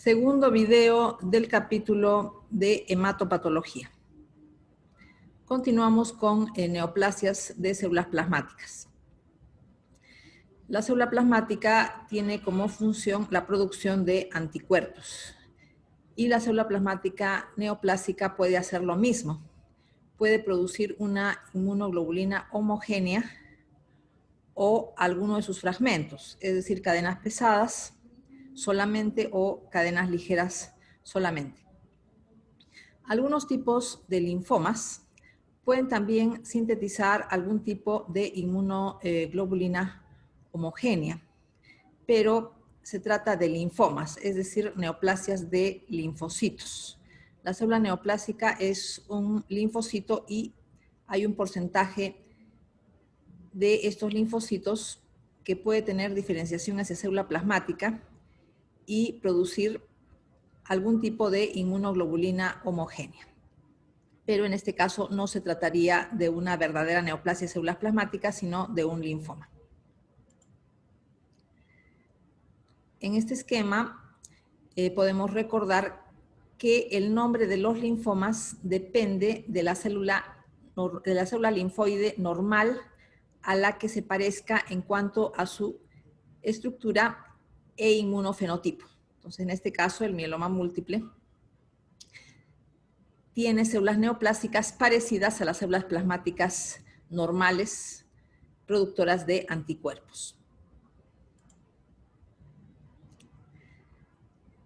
segundo video del capítulo de hematopatología. Continuamos con neoplasias de células plasmáticas. La célula plasmática tiene como función la producción de anticuerpos y la célula plasmática neoplásica puede hacer lo mismo. Puede producir una inmunoglobulina homogénea o alguno de sus fragmentos, es decir, cadenas pesadas solamente o cadenas ligeras solamente. Algunos tipos de linfomas pueden también sintetizar algún tipo de inmunoglobulina homogénea, pero se trata de linfomas, es decir, neoplasias de linfocitos. La célula neoplásica es un linfocito y hay un porcentaje de estos linfocitos que puede tener diferenciación hacia célula plasmática y producir algún tipo de inmunoglobulina homogénea. Pero en este caso no se trataría de una verdadera neoplasia de células plasmáticas, sino de un linfoma. En este esquema podemos recordar que el nombre de los linfomas depende de la célula linfoide normal a la que se parezca en cuanto a su estructura e inmunofenotipo. Entonces, en este caso, el mieloma múltiple tiene células neoplásicas parecidas a las células plasmáticas normales, productoras de anticuerpos.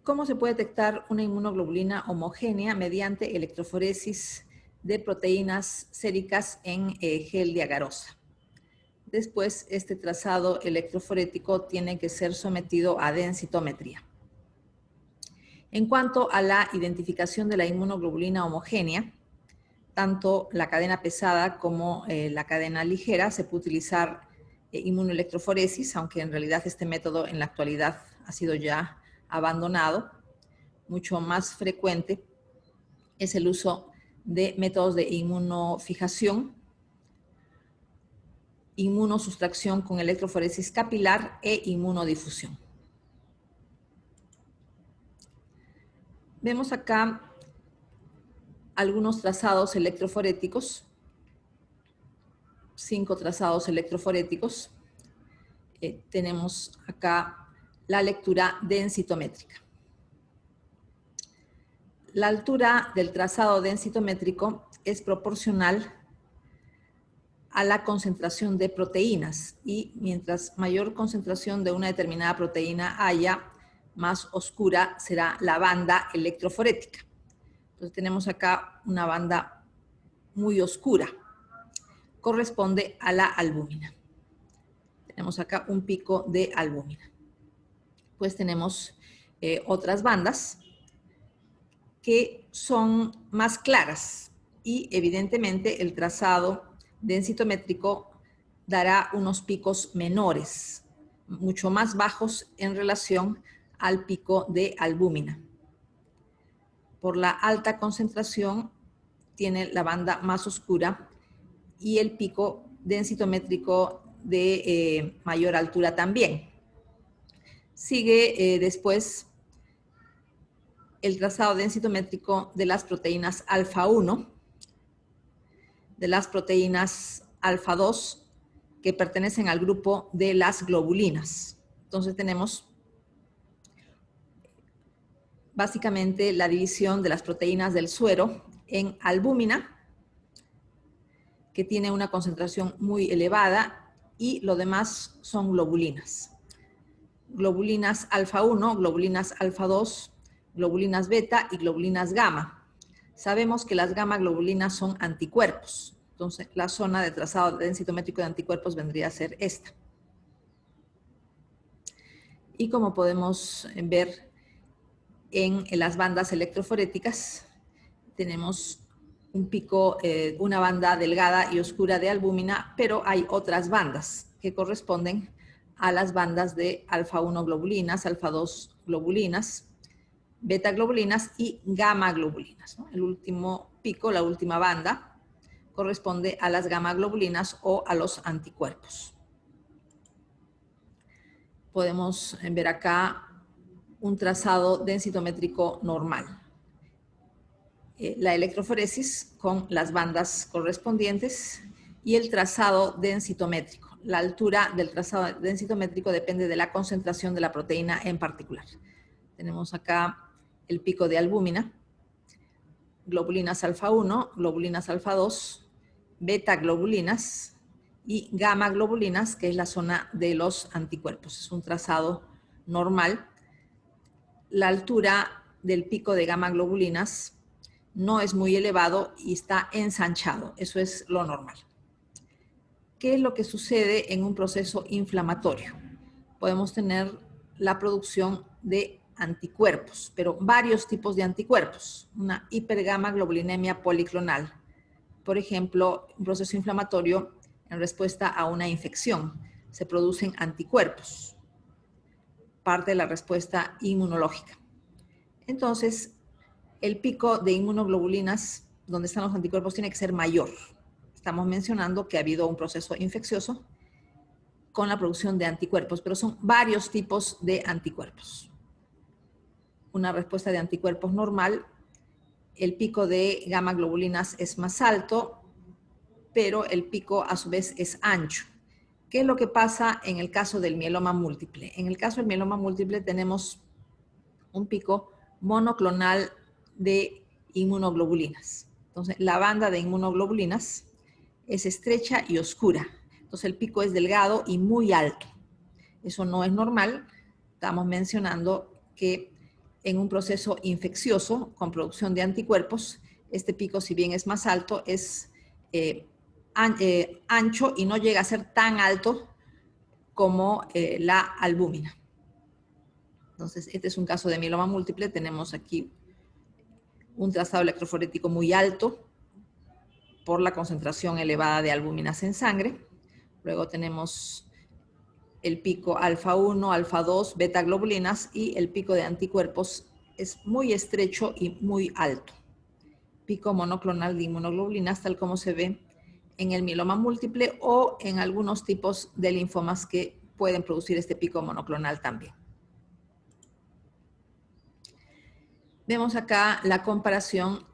¿Cómo se puede detectar una inmunoglobulina homogénea? Mediante electroforesis de proteínas séricas en gel de agarosa. Después, este trazado electroforético tiene que ser sometido a densitometría. En cuanto a la identificación de la inmunoglobulina homogénea, tanto la cadena pesada como la cadena ligera, se puede utilizar inmunoelectroforesis, aunque en realidad este método en la actualidad ha sido ya abandonado. Mucho más frecuente es el uso de métodos de inmunofijación, inmunosustracción con electroforesis capilar e inmunodifusión. Vemos acá algunos trazados electroforéticos, 5 trazados electroforéticos. Tenemos acá la lectura densitométrica. La altura del trazado densitométrico es proporcional a la concentración de proteínas y mientras mayor concentración de una determinada proteína haya, más oscura será la banda electroforética. Entonces tenemos acá una banda muy oscura, corresponde a la albúmina. Tenemos acá un pico de albúmina. Pues tenemos otras bandas que son más claras y evidentemente el trazado densitométrico dará unos picos menores, mucho más bajos en relación al pico de albúmina. Por la alta concentración tiene la banda más oscura y el pico densitométrico de mayor altura también. Sigue después el trazado densitométrico de las proteínas alfa 1, de las proteínas alfa 2, que pertenecen al grupo de las globulinas. Entonces tenemos básicamente la división de las proteínas del suero en albúmina, que tiene una concentración muy elevada, y lo demás son globulinas. Globulinas alfa 1, globulinas alfa 2, globulinas beta y globulinas gamma. Sabemos que las gamma globulinas son anticuerpos. Entonces, la zona de trazado densitométrico de anticuerpos vendría a ser esta. Y como podemos ver en las bandas electroforéticas, tenemos un pico, una banda delgada y oscura de albúmina, pero hay otras bandas que corresponden a las bandas de alfa 1 globulinas, alfa 2 globulinas, beta globulinas y gamma globulinas, ¿no? El último pico, la última banda, corresponde a las gamma globulinas o a los anticuerpos. Podemos ver acá un trazado densitométrico normal. La electroforesis con las bandas correspondientes y el trazado densitométrico. La altura del trazado densitométrico depende de la concentración de la proteína en particular. Tenemos acá el pico de albúmina, globulinas alfa 1, globulinas alfa 2, beta globulinas y gamma globulinas, que es la zona de los anticuerpos. Es un trazado normal. La altura del pico de gamma globulinas no es muy elevado y está ensanchado. Eso es lo normal. ¿Qué es lo que sucede en un proceso inflamatorio? Podemos tener la producción de anticuerpos, pero varios tipos de anticuerpos. Una hipergamaglobulinemia policlonal. Por ejemplo, un proceso inflamatorio en respuesta a una infección. Se producen anticuerpos, parte de la respuesta inmunológica. Entonces, el pico de inmunoglobulinas, donde están los anticuerpos, tiene que ser mayor. Estamos mencionando que ha habido un proceso infeccioso con la producción de anticuerpos, pero son varios tipos de anticuerpos. Una respuesta de anticuerpos normal, el pico de gamma globulinas es más alto, pero el pico a su vez es ancho. ¿Qué es lo que pasa en el caso del mieloma múltiple? En el caso del mieloma múltiple tenemos un pico monoclonal de inmunoglobulinas. Entonces, la banda de inmunoglobulinas es estrecha y oscura. Entonces, el pico es delgado y muy alto. Eso no es normal. Estamos mencionando que en un proceso infeccioso con producción de anticuerpos, este pico, si bien es más alto, es ancho y no llega a ser tan alto como la albúmina. Entonces, este es un caso de mieloma múltiple. Tenemos aquí un trazado electroforético muy alto por la concentración elevada de albúminas en sangre. Luego tenemos el pico alfa 1, alfa 2, beta globulinas y el pico de anticuerpos es muy estrecho y muy alto. Pico monoclonal de inmunoglobulinas, tal como se ve en el mieloma múltiple o en algunos tipos de linfomas que pueden producir este pico monoclonal también. Vemos acá la comparación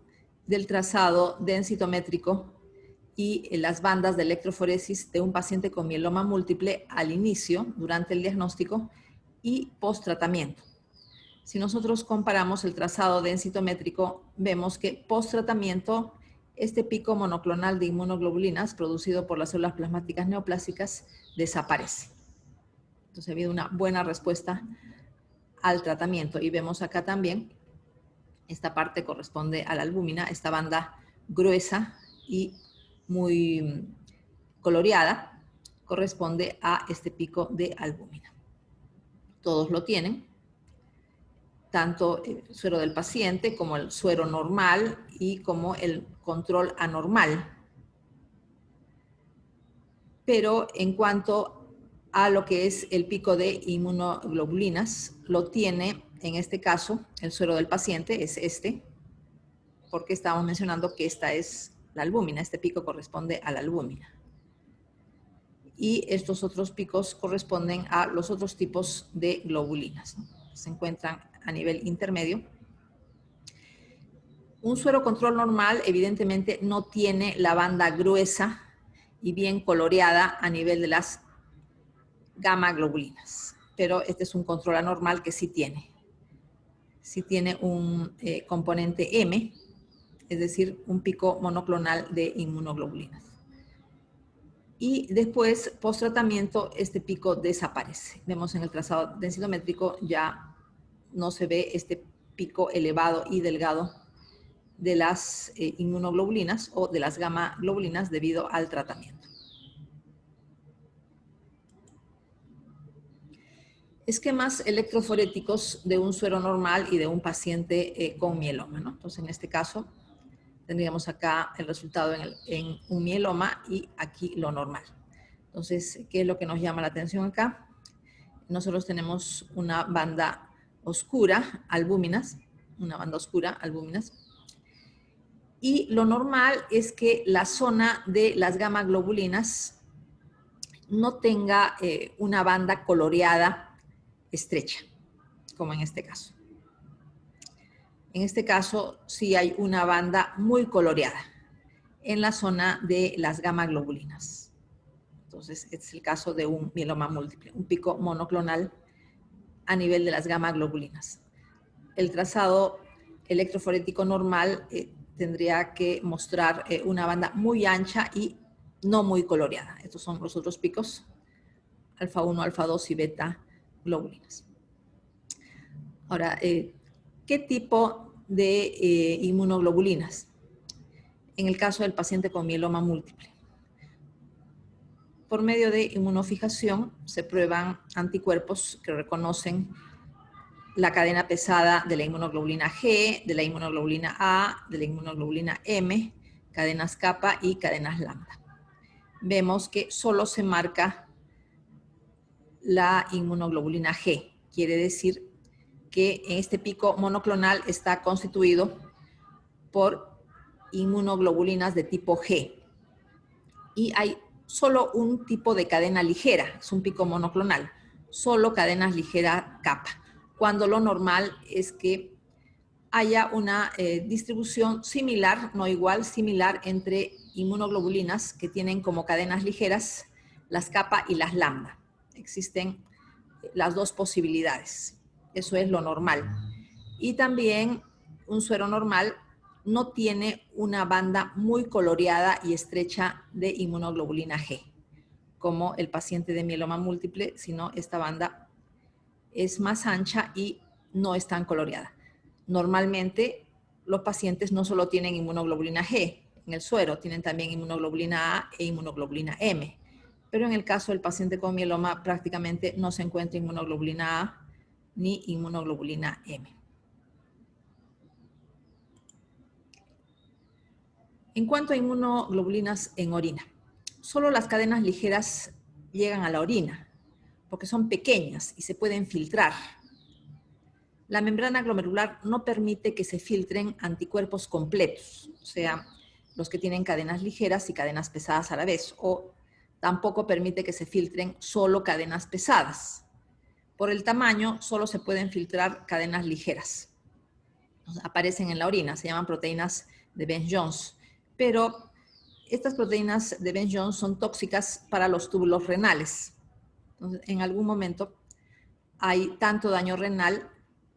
del trazado densitométrico y las bandas de electroforesis de un paciente con mieloma múltiple al inicio, durante el diagnóstico y post-tratamiento. Si nosotros comparamos el trazado densitométrico, vemos que post-tratamiento, este pico monoclonal de inmunoglobulinas producido por las células plasmáticas neoplásicas desaparece. Entonces ha habido una buena respuesta al tratamiento. Y vemos acá también, esta parte corresponde a la albúmina, esta banda gruesa y muy coloreada corresponde a este pico de albúmina. Todos lo tienen, tanto el suero del paciente como el suero normal y como el control anormal. Pero en cuanto a lo que es el pico de inmunoglobulinas, lo tiene en este caso el suero del paciente, es este, porque estamos mencionando que esta es la albúmina, este pico corresponde a la albúmina. Y estos otros picos corresponden a los otros tipos de globulinas, ¿no? Se encuentran a nivel intermedio. Un suero control normal evidentemente no tiene la banda gruesa y bien coloreada a nivel de las gamma globulinas, pero este es un control anormal que sí tiene. Sí tiene un componente M, es decir, un pico monoclonal de inmunoglobulinas. Y después, post-tratamiento, este pico desaparece. Vemos en el trazado densitométrico ya no se ve este pico elevado y delgado de las inmunoglobulinas o de las gamma globulinas debido al tratamiento. Esquemas electroforéticos de un suero normal y de un paciente con mieloma, ¿no? Entonces, en este caso, tendríamos acá el resultado en un mieloma y aquí lo normal. Entonces, ¿qué es lo que nos llama la atención acá? Nosotros tenemos una banda oscura, albúminas, una banda oscura, albúminas, y lo normal es que la zona de las gamma globulinas no tenga una banda coloreada estrecha. como en este caso. En este caso, sí hay una banda muy coloreada en la zona de las gamma globulinas. Entonces, este es el caso de un mieloma múltiple, un pico monoclonal a nivel de las gamma globulinas. El trazado electroforético normal tendría que mostrar una banda muy ancha y no muy coloreada. Estos son los otros picos, alfa 1, alfa 2 y beta globulinas. Ahora, ¿qué tipo de inmunoglobulinas? En el caso del paciente con mieloma múltiple. Por medio de inmunofijación se prueban anticuerpos que reconocen la cadena pesada de la inmunoglobulina G, de la inmunoglobulina A, de la inmunoglobulina M, cadenas kappa y cadenas lambda. Vemos que solo se marca la inmunoglobulina G. Quiere decir que este pico monoclonal está constituido por inmunoglobulinas de tipo G. Y hay solo un tipo de cadena ligera, es un pico monoclonal, solo cadenas ligeras kappa, cuando lo normal es que haya una distribución similar, no igual, similar entre inmunoglobulinas que tienen como cadenas ligeras las kappa y las lambda. Existen las dos posibilidades, eso es lo normal. Y también un suero normal no tiene una banda muy coloreada y estrecha de inmunoglobulina G, como el paciente de mieloma múltiple, sino esta banda es más ancha y no es tan coloreada. Normalmente los pacientes no solo tienen inmunoglobulina G en el suero, tienen también inmunoglobulina A e inmunoglobulina M, pero en el caso del paciente con mieloma prácticamente no se encuentra inmunoglobulina A ni inmunoglobulina M. En cuanto a inmunoglobulinas en orina, solo las cadenas ligeras llegan a la orina, porque son pequeñas y se pueden filtrar. La membrana glomerular no permite que se filtren anticuerpos completos, o sea, los que tienen cadenas ligeras y cadenas pesadas a la vez, o tampoco permite que se filtren solo cadenas pesadas. Por el tamaño, solo se pueden filtrar cadenas ligeras. Aparecen en la orina, se llaman proteínas de Bence-Jones. Pero estas proteínas de Bence-Jones son tóxicas para los túbulos renales. Entonces, en algún momento hay tanto daño renal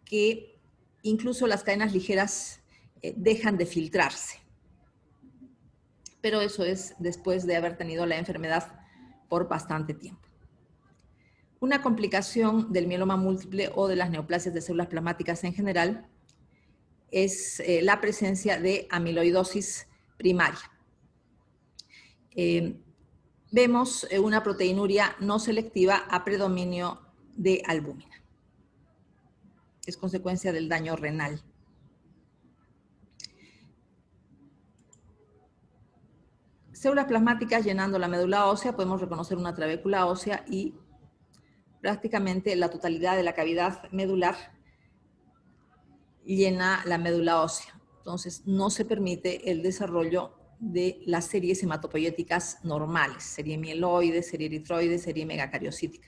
que incluso las cadenas ligeras dejan de filtrarse. Pero eso es después de haber tenido la enfermedad por bastante tiempo. Una complicación del mieloma múltiple o de las neoplasias de células plasmáticas en general es la presencia de amiloidosis primaria. Vemos una proteinuria no selectiva a predominio de albúmina. Es consecuencia del daño renal. Células plasmáticas llenando la médula ósea, podemos reconocer una trabécula ósea y prácticamente la totalidad de la cavidad medular llena la médula ósea. Entonces, no se permite el desarrollo de las series hematopoyéticas normales, serie mieloide, serie eritroide, serie megacariocítica.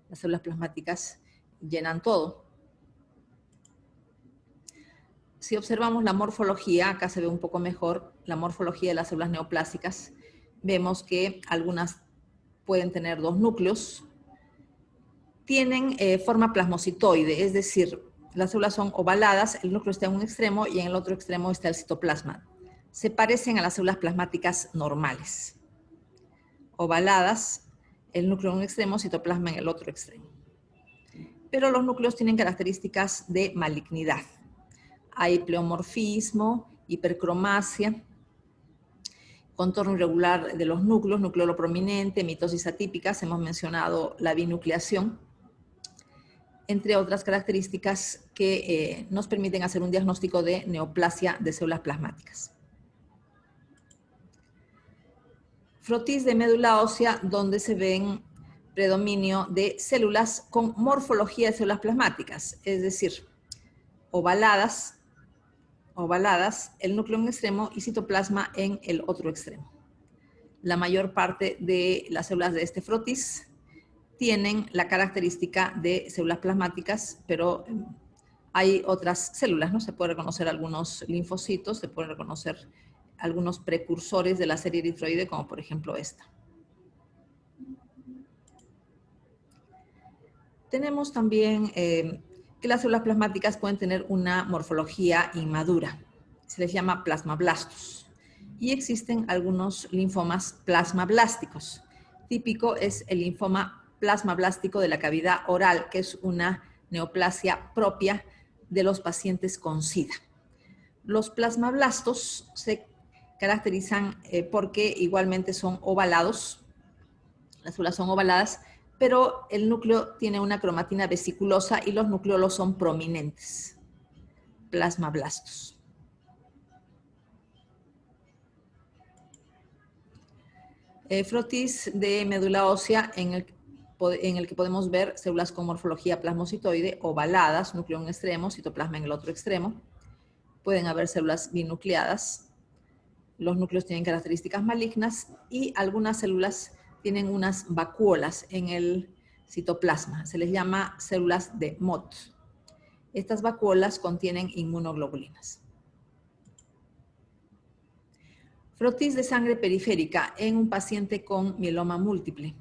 Las células plasmáticas llenan todo. Si observamos la morfología, acá se ve un poco mejor la morfología de las células neoplásicas, vemos que algunas pueden tener dos núcleos, tienen forma plasmocitoide, es decir, las células son ovaladas, el núcleo está en un extremo y en el otro extremo está el citoplasma. Se parecen a las células plasmáticas normales. Ovaladas, el núcleo en un extremo, citoplasma en el otro extremo. Pero los núcleos tienen características de malignidad. Hay pleomorfismo, hipercromasia, contorno irregular de los núcleos, nucleolo prominente, mitosis atípicas, hemos mencionado la binucleación, entre otras características que nos permiten hacer un diagnóstico de neoplasia de células plasmáticas. Frotis de médula ósea donde se ven predominio de células con morfología de células plasmáticas, es decir, ovaladas, el núcleo en un extremo y citoplasma en el otro extremo. La mayor parte de las células de este frotis tienen la característica de células plasmáticas, pero hay otras células, ¿no? Se puede reconocer algunos linfocitos, se pueden reconocer algunos precursores de la serie eritroide, como por ejemplo esta. Tenemos también que las células plasmáticas pueden tener una morfología inmadura. Se les llama plasmablastos. Y existen algunos linfomas plasmablásticos. Típico es el linfoma plasmablástico de la cavidad oral, que es una neoplasia propia de los pacientes con SIDA. Los plasmablastos se caracterizan porque igualmente son ovalados, las células son ovaladas, pero el núcleo tiene una cromatina vesiculosa y los nucleolos son prominentes. Plasmablastos. Frotis de médula ósea en el que podemos ver células con morfología plasmocitoide ovaladas, núcleo en un extremo, citoplasma en el otro extremo. Pueden haber células binucleadas. Los núcleos tienen características malignas y algunas células tienen unas vacuolas en el citoplasma. Se les llama células de Mott. Estas vacuolas contienen inmunoglobulinas. Frotis de sangre periférica en un paciente con mieloma múltiple.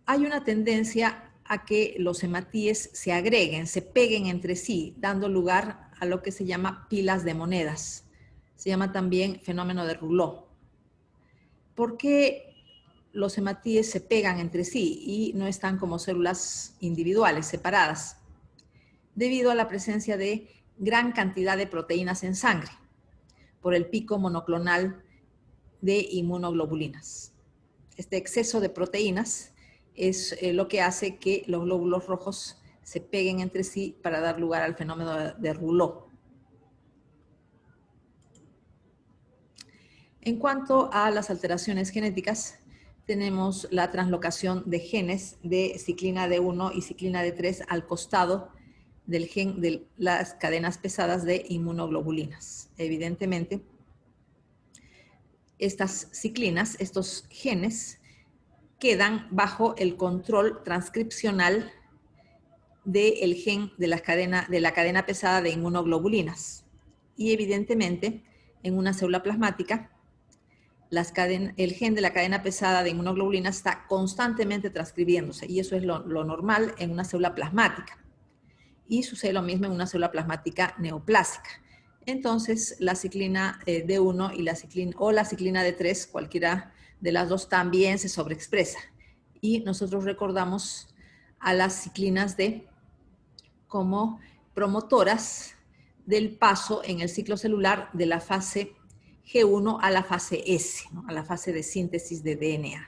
Hay una tendencia a que los hematíes se agreguen, se peguen entre sí, dando lugar a lo que se llama pilas de monedas. Se llama también fenómeno de Rouleau. ¿Por qué los hematíes se pegan entre sí y no están como células individuales, separadas? Debido a la presencia de gran cantidad de proteínas en sangre, por el pico monoclonal de inmunoglobulinas. Este exceso de proteínas es lo que hace que los glóbulos rojos se peguen entre sí para dar lugar al fenómeno de Rouleau. En cuanto a las alteraciones genéticas, tenemos la translocación de genes de ciclina D1 y ciclina D3 al costado del gen de las cadenas pesadas de inmunoglobulinas. Evidentemente, estas ciclinas, estos genes, quedan bajo el control transcripcional del gen de la cadena pesada de inmunoglobulinas. Y evidentemente, en una célula plasmática, el gen de la cadena pesada de inmunoglobulinas está constantemente transcribiéndose y eso es lo normal en una célula plasmática. Y sucede lo mismo en una célula plasmática neoplásica. Entonces, la ciclina D1 y la ciclina D3, cualquiera de las dos, también se sobreexpresa. Y nosotros recordamos a las ciclinas D como promotoras del paso en el ciclo celular de la fase G1 a la fase S, ¿no? A la fase de síntesis de DNA,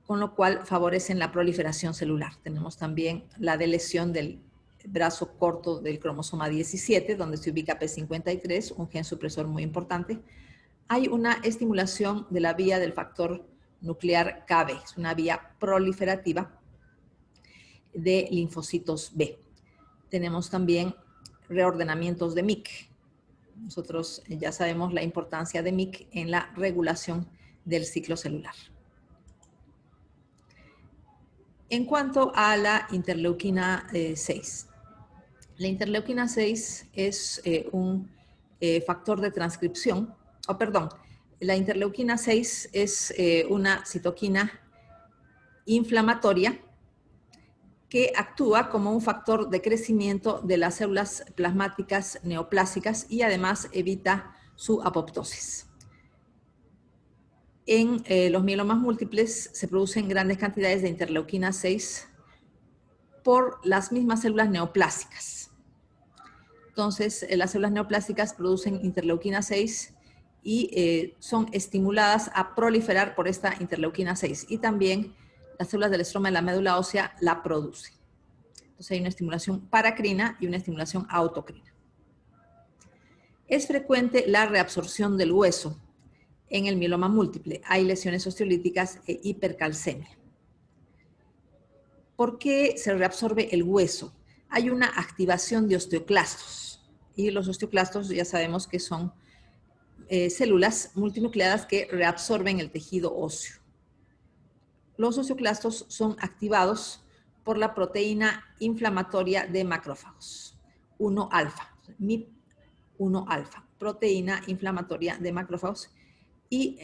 con lo cual favorecen la proliferación celular. Tenemos también la delesión del brazo corto del cromosoma 17, donde se ubica P53, un gen supresor muy importante. Hay una estimulación de la vía del factor nuclear KB, es una vía proliferativa de linfocitos B. Tenemos también reordenamientos de MYC. Nosotros ya sabemos la importancia de MYC en la regulación del ciclo celular. En cuanto a la interleuquina 6. La interleuquina 6 es un factor de transcripción, la interleuquina 6 es una citoquina inflamatoria que actúa como un factor de crecimiento de las células plasmáticas neoplásicas y además evita su apoptosis. En los mielomas múltiples se producen grandes cantidades de interleuquina 6 por las mismas células neoplásicas. Entonces, las células neoplásicas producen interleuquina 6 y son estimuladas a proliferar por esta interleuquina 6. Y también las células del estroma de la médula ósea la producen. Entonces hay una estimulación paracrina y una estimulación autocrina. Es frecuente la reabsorción del hueso en el mieloma múltiple. Hay lesiones osteolíticas e hipercalcemia. ¿Por qué se reabsorbe el hueso? Hay una activación de osteoclastos. Y los osteoclastos ya sabemos que son células multinucleadas que reabsorben el tejido óseo. los osteoclastos son activados por la proteína inflamatoria de macrófagos, 1-alfa, MIP1-alfa, proteína inflamatoria de macrófagos, y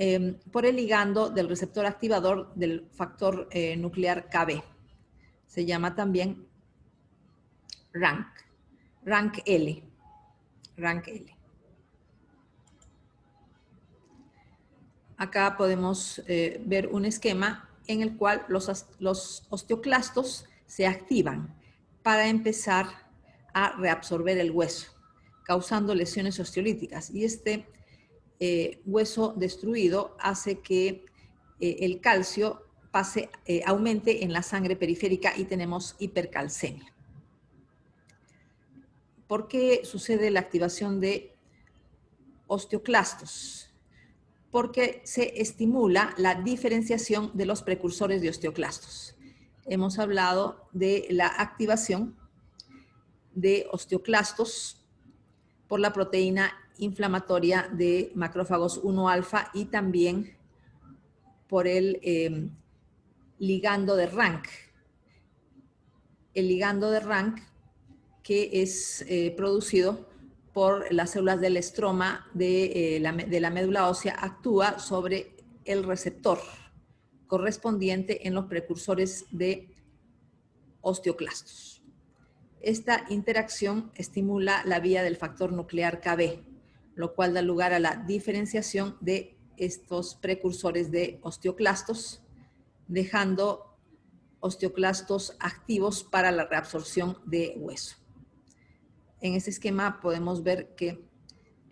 por el ligando del receptor activador del factor nuclear Kb. Se llama también RANKL. Acá podemos ver un esquema en el cual los osteoclastos se activan para empezar a reabsorber el hueso, causando lesiones osteolíticas. Y este hueso destruido hace que el calcio aumente en la sangre periférica y tenemos hipercalcemia. ¿Por qué sucede la activación de osteoclastos? Porque se estimula la diferenciación de los precursores de osteoclastos. Hemos hablado de la activación de osteoclastos por la proteína inflamatoria de macrófagos 1-alfa y también por el ligando de RANK. El ligando de RANK que es producido por las células del estroma de la médula ósea actúa sobre el receptor correspondiente en los precursores de osteoclastos. Esta interacción estimula la vía del factor nuclear Kb, lo cual da lugar a la diferenciación de estos precursores de osteoclastos, dejando osteoclastos activos para la reabsorción de hueso. En este esquema podemos ver que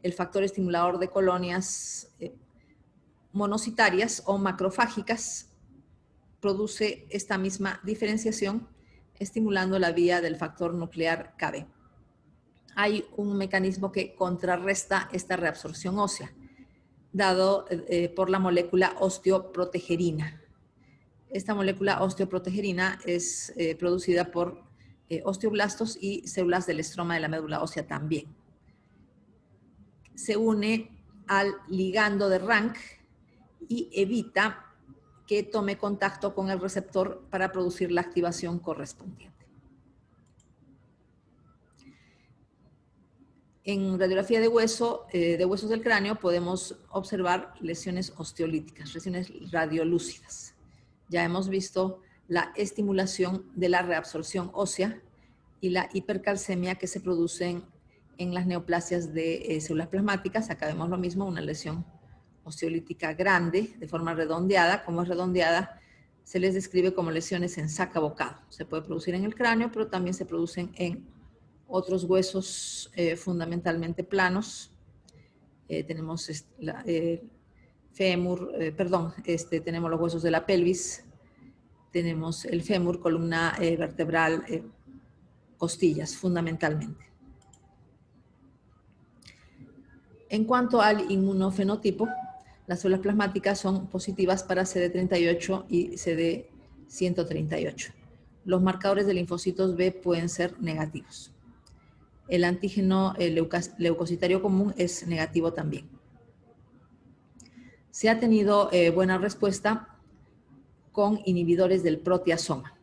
el factor estimulador de colonias monocitarias o macrofágicas produce esta misma diferenciación, estimulando la vía del factor nuclear Kb. Hay un mecanismo que contrarresta esta reabsorción ósea, dado por la molécula osteoprotegerina. Esta molécula osteoprotegerina es producida por osteoblastos y células del estroma de la médula ósea también. Se une al ligando de RANK y evita que tome contacto con el receptor para producir la activación correspondiente. En radiografía de huesos del cráneo podemos observar lesiones osteolíticas, lesiones radiolúcidas. Ya hemos visto la estimulación de la reabsorción ósea y la hipercalcemia que se producen en las neoplasias de células plasmáticas. Acá vemos lo mismo, una lesión osteolítica grande, de forma redondeada. Como es redondeada, se les describe como lesiones en saca bocado. Se puede producir en el cráneo, pero también se producen en otros huesos fundamentalmente planos. Tenemos tenemos los huesos de la pelvis, tenemos el fémur, columna vertebral, costillas, fundamentalmente. En cuanto al inmunofenotipo, las células plasmáticas son positivas para CD38 y CD138. Los marcadores de linfocitos B pueden ser negativos. El antígeno leucocitario común es negativo también. Se ha tenido buena respuesta con inhibidores del proteasoma.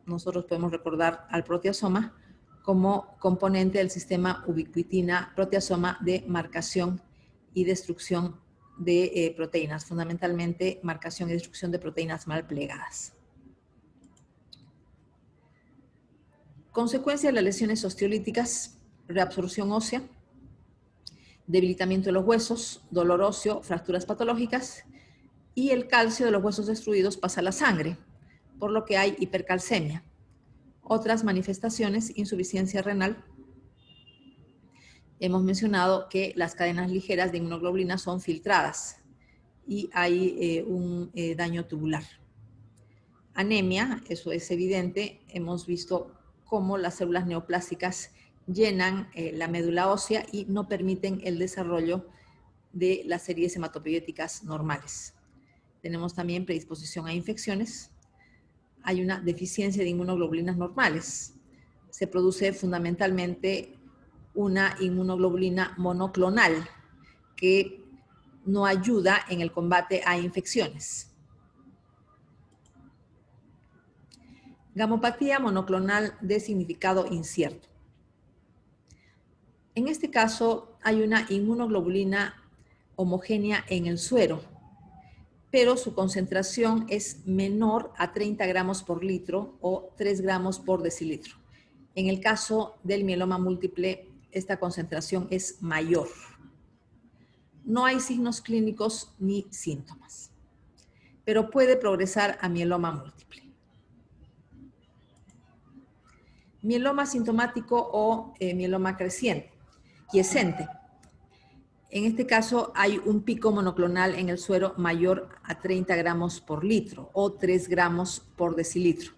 Nosotros podemos recordar al proteasoma como componente del sistema ubiquitina-proteasoma de marcación y destrucción de proteínas, fundamentalmente marcación y destrucción de proteínas mal plegadas. Consecuencia de las lesiones osteolíticas: reabsorción ósea, debilitamiento de los huesos, dolor óseo, fracturas patológicas, y el calcio de los huesos destruidos pasa a la sangre, por lo que hay hipercalcemia. Otras manifestaciones: insuficiencia renal. Hemos mencionado que las cadenas ligeras de inmunoglobulina son filtradas y hay un daño tubular. Anemia, eso es evidente. Hemos visto cómo las células neoplásicas llenan la médula ósea y no permiten el desarrollo de las series hematopoyéticas normales. Tenemos también predisposición a infecciones. Hay una deficiencia de inmunoglobulinas normales. Se produce fundamentalmente una inmunoglobulina monoclonal que no ayuda en el combate a infecciones. Gamopatía monoclonal de significado incierto. En este caso hay una inmunoglobulina homogénea en el suero, pero su concentración es menor a 30 gramos por litro o 3 gramos por decilitro. En el caso del mieloma múltiple, esta concentración es mayor. No hay signos clínicos ni síntomas, pero puede progresar a mieloma múltiple. Mieloma sintomático o mieloma quiescente. En este caso hay un pico monoclonal en el suero mayor a 30 gramos por litro o 3 gramos por decilitro,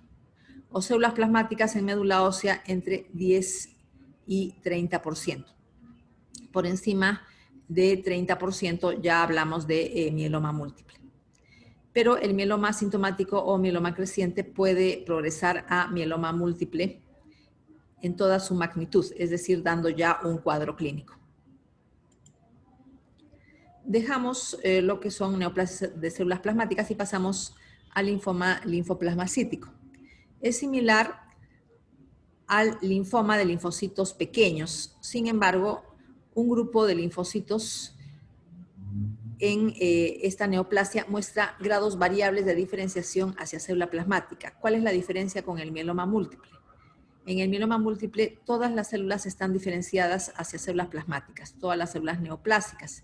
o células plasmáticas en médula ósea entre 10 y 30%. Por encima de 30% ya hablamos de mieloma múltiple. Pero el mieloma sintomático o mieloma creciente puede progresar a mieloma múltiple en toda su magnitud, es decir, dando ya un cuadro clínico. Dejamos lo que son neoplasias de células plasmáticas y pasamos al linfoma linfoplasmacítico. Es similar al linfoma de linfocitos pequeños. Sin embargo, un grupo de linfocitos en esta neoplasia muestra grados variables de diferenciación hacia célula plasmática. ¿Cuál es la diferencia con el mieloma múltiple? En el mieloma múltiple, todas las células están diferenciadas hacia células plasmáticas, todas las células neoplásicas.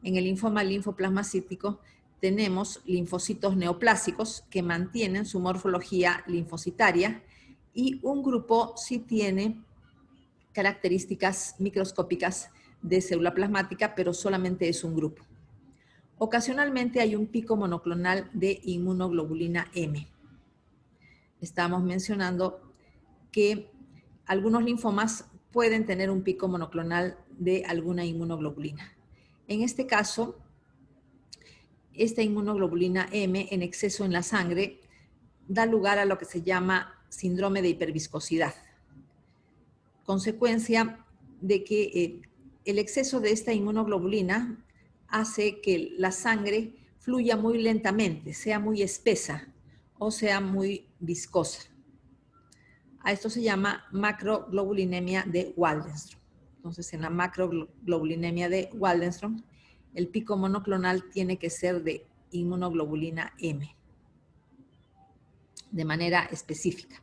En el linfoma linfoplasmacítico tenemos linfocitos neoplásicos que mantienen su morfología linfocitaria y un grupo sí tiene características microscópicas de célula plasmática, pero solamente es un grupo. Ocasionalmente hay un pico monoclonal de inmunoglobulina M. Estamos mencionando que algunos linfomas pueden tener un pico monoclonal de alguna inmunoglobulina. En este caso, esta inmunoglobulina M en exceso en la sangre da lugar a lo que se llama síndrome de hiperviscosidad, consecuencia de que el exceso de esta inmunoglobulina hace que la sangre fluya muy lentamente, sea muy espesa o sea muy viscosa. A esto se llama macroglobulinemia de Waldenström. Entonces, en la macroglobulinemia de Waldenström, el pico monoclonal tiene que ser de inmunoglobulina M, de manera específica.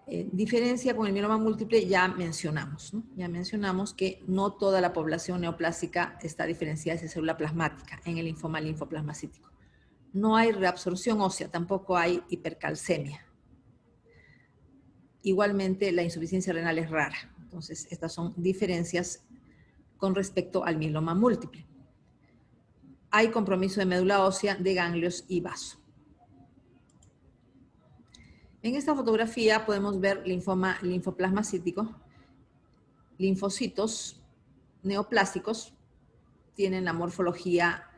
Diferencia con el mieloma múltiple ya mencionamos, ¿no? Ya mencionamos que no toda la población neoplásica está diferenciada hacia célula plasmática en el linfoma linfoplasmacítico. No hay reabsorción ósea, tampoco hay hipercalcemia. Igualmente, la insuficiencia renal es rara. Entonces, estas son diferencias con respecto al mieloma múltiple. Hay compromiso de médula ósea, de ganglios y vaso. En esta fotografía podemos ver linfoma linfoplasmacítico. Linfocitos neoplásicos tienen la morfología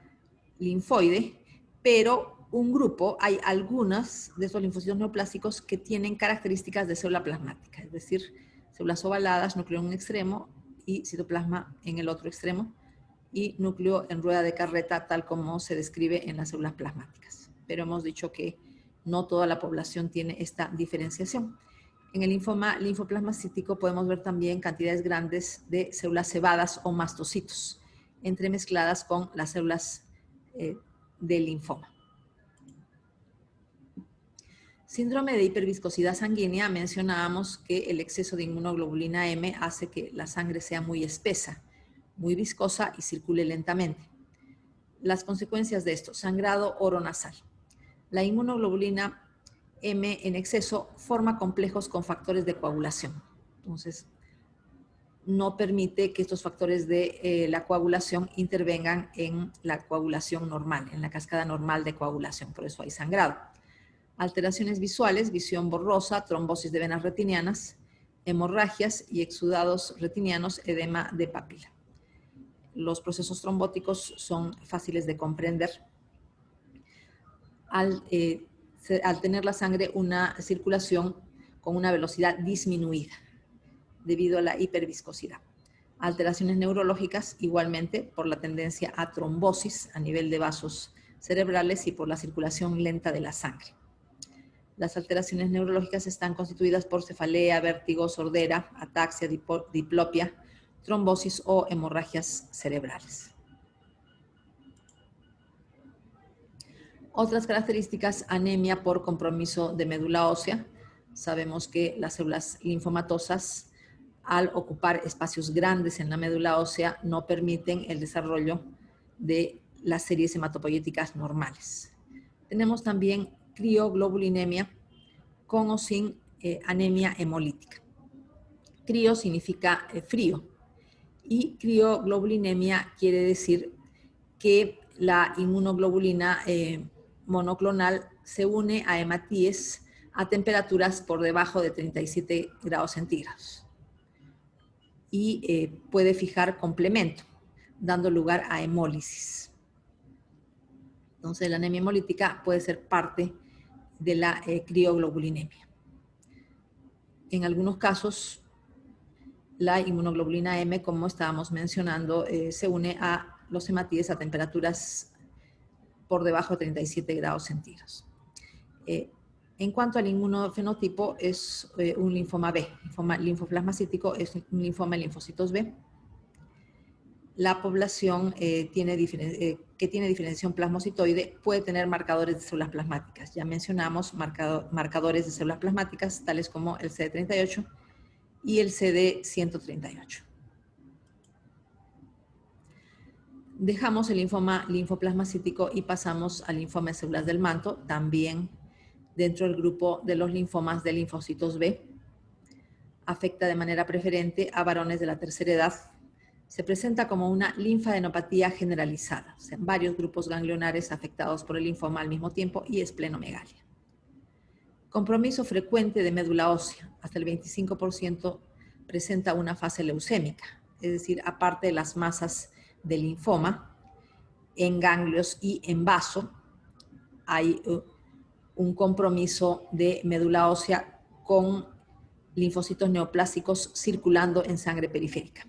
linfoide, pero un grupo, hay algunos de estos linfocitos neoplásicos que tienen características de célula plasmática, es decir, células ovaladas, núcleo en un extremo y citoplasma en el otro extremo, y núcleo en rueda de carreta, tal como se describe en las células plasmáticas. Pero hemos dicho que no toda la población tiene esta diferenciación. En el linfoma linfoplasmacítico podemos ver también cantidades grandes de células cebadas o mastocitos, entremezcladas con las células del linfoma. Síndrome de hiperviscosidad sanguínea, mencionábamos que el exceso de inmunoglobulina M hace que la sangre sea muy espesa, muy viscosa y circule lentamente. Las consecuencias de esto: sangrado oronasal. La inmunoglobulina M en exceso forma complejos con factores de coagulación. Entonces, no permite que estos factores de la coagulación intervengan en la coagulación normal, en la cascada normal de coagulación. Por eso hay sangrado. Alteraciones visuales, visión borrosa, trombosis de venas retinianas, hemorragias y exudados retinianos, edema de papila. Los procesos trombóticos son fáciles de comprender al tener la sangre una circulación con una velocidad disminuida debido a la hiperviscosidad. Alteraciones neurológicas, igualmente, por la tendencia a trombosis a nivel de vasos cerebrales y por la circulación lenta de la sangre. Las alteraciones neurológicas están constituidas por cefalea, vértigo, sordera, ataxia, diplopia, trombosis o hemorragias cerebrales. Otras características: anemia por compromiso de médula ósea. Sabemos que las células linfomatosas, al ocupar espacios grandes en la médula ósea, no permiten el desarrollo de las series hematopoyéticas normales. Tenemos también crioglobulinemia con o sin anemia hemolítica. Crio significa frío y crioglobulinemia quiere decir que la inmunoglobulina monoclonal se une a hematíes a temperaturas por debajo de 37 grados centígrados y puede fijar complemento, dando lugar a hemólisis. Entonces, la anemia hemolítica puede ser parte de la crioglobulinemia. En algunos casos, la inmunoglobulina M, como estábamos mencionando, se une a los hematíes a temperaturas por debajo de 37 grados centígrados. En cuanto al inmunofenotipo, es un linfoma B. Linfoplasmacítico es un linfoma de linfocitos B. La población que tiene diferenciación plasmocitoide puede tener marcadores de células plasmáticas. Ya mencionamos marcadores de células plasmáticas, tales como el CD38 y el CD138. Dejamos el linfoma linfoplasmacítico y pasamos al linfoma de células del manto, también dentro del grupo de los linfomas de linfocitos B. Afecta de manera preferente a varones de la tercera edad. Se presenta como una linfadenopatía generalizada, o sea, varios grupos ganglionares afectados por el linfoma al mismo tiempo y esplenomegalia. Compromiso frecuente de médula ósea, hasta el 25% presenta una fase leucémica, es decir, aparte de las masas de linfoma, en ganglios y en vaso, hay un compromiso de médula ósea con linfocitos neoplásicos circulando en sangre periférica.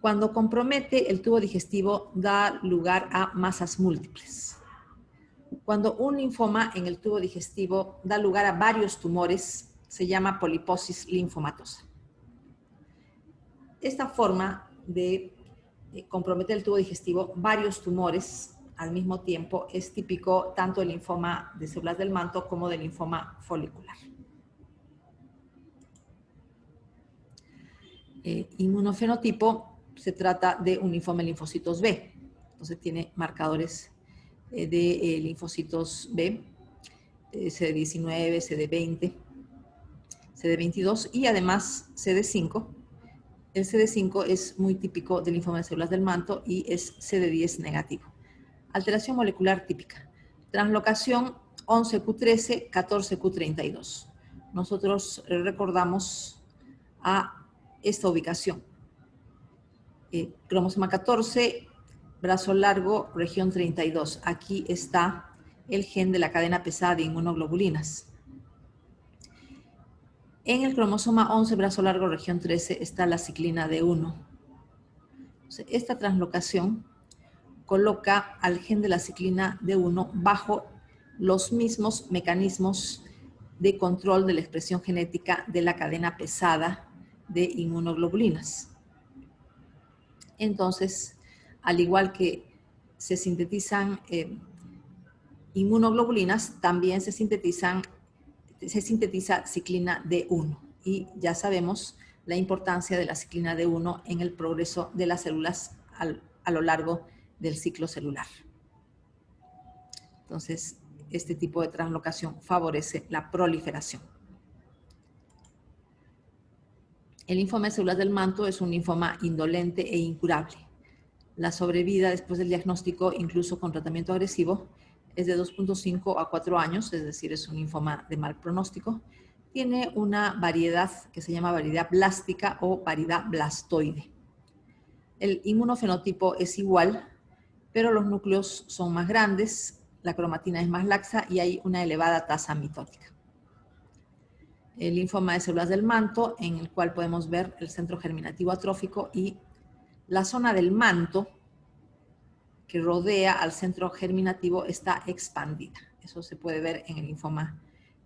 Cuando compromete el tubo digestivo, da lugar a masas múltiples. Cuando un linfoma en el tubo digestivo da lugar a varios tumores, se llama poliposis linfomatosa. Esta forma de comprometer el tubo digestivo, varios tumores al mismo tiempo, es típico tanto del linfoma de células del manto como del linfoma folicular. Inmunofenotipo, se trata de un linfoma de linfocitos B. Entonces tiene marcadores de linfocitos B, CD19, CD20, CD22 y además CD5. El CD5 es muy típico del linfoma de células del manto y es CD10 negativo. Alteración molecular típica. Translocación 11q13, 14q32. Nosotros recordamos a esta ubicación. Cromosoma 14, brazo largo, región 32. Aquí está el gen de la cadena pesada de inmunoglobulinas. En el cromosoma 11, brazo largo, región 13, está la ciclina D1. Entonces, esta translocación coloca al gen de la ciclina D1 bajo los mismos mecanismos de control de la expresión genética de la cadena pesada de inmunoglobulinas. Entonces, al igual que se sintetizan inmunoglobulinas, también se sintetiza ciclina D1. Y ya sabemos la importancia de la ciclina D1 en el progreso de las células a lo largo del ciclo celular. Entonces, este tipo de translocación favorece la proliferación. El linfoma de células del manto es un linfoma indolente e incurable. La sobrevida después del diagnóstico, incluso con tratamiento agresivo, es de 2.5 a 4 años, es decir, es un linfoma de mal pronóstico. Tiene una variedad que se llama variedad blástica o variedad blastoide. El inmunofenotipo es igual, pero los núcleos son más grandes, la cromatina es más laxa y hay una elevada tasa mitótica. El linfoma de células del manto, en el cual podemos ver el centro germinativo atrófico y la zona del manto que rodea al centro germinativo está expandida. Eso se puede ver en el linfoma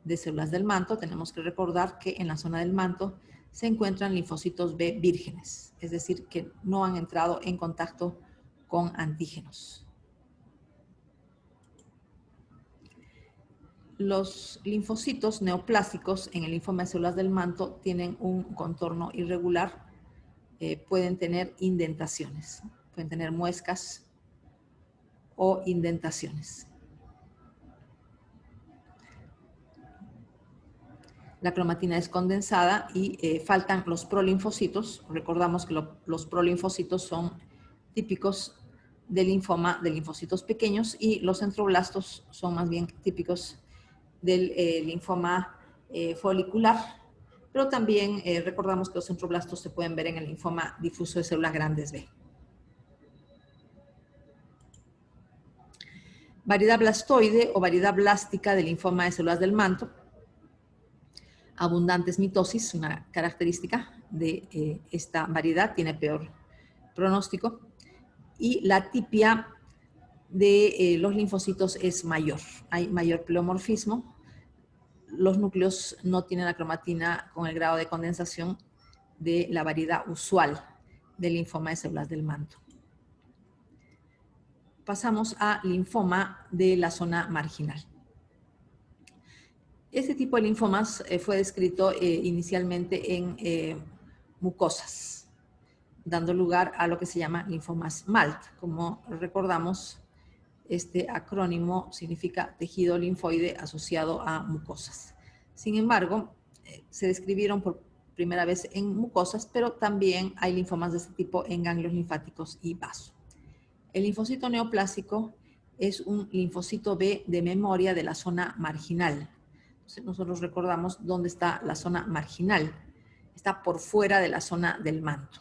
de células del manto. Tenemos que recordar que en la zona del manto se encuentran linfocitos B vírgenes, es decir, que no han entrado en contacto con antígenos. Los linfocitos neoplásicos en el linfoma de células del manto tienen un contorno irregular, pueden tener indentaciones, pueden tener muescas o indentaciones. La cromatina es condensada y faltan los prolinfocitos. Recordamos que los prolinfocitos son típicos del linfoma de linfocitos pequeños y los centroblastos son más bien típicos del linfoma folicular, pero también recordamos que los centroblastos se pueden ver en el linfoma difuso de células grandes B. Variedad blastoide o variedad blástica del linfoma de células del manto. Abundantes mitosis, una característica de esta variedad, tiene peor pronóstico. Y la atipia de los linfocitos es mayor, hay mayor pleomorfismo. Los núcleos no tienen la cromatina con el grado de condensación de la variedad usual del linfoma de células del manto. Pasamos a linfoma de la zona marginal. Este tipo de linfomas fue descrito inicialmente en mucosas, dando lugar a lo que se llama linfomas MALT. Como recordamos, este acrónimo significa tejido linfoide asociado a mucosas. Sin embargo, se describieron por primera vez en mucosas, pero también hay linfomas de este tipo en ganglios linfáticos y vaso. El linfocito neoplásico es un linfocito B de memoria de la zona marginal. Entonces, nosotros recordamos dónde está la zona marginal. Está por fuera de la zona del manto.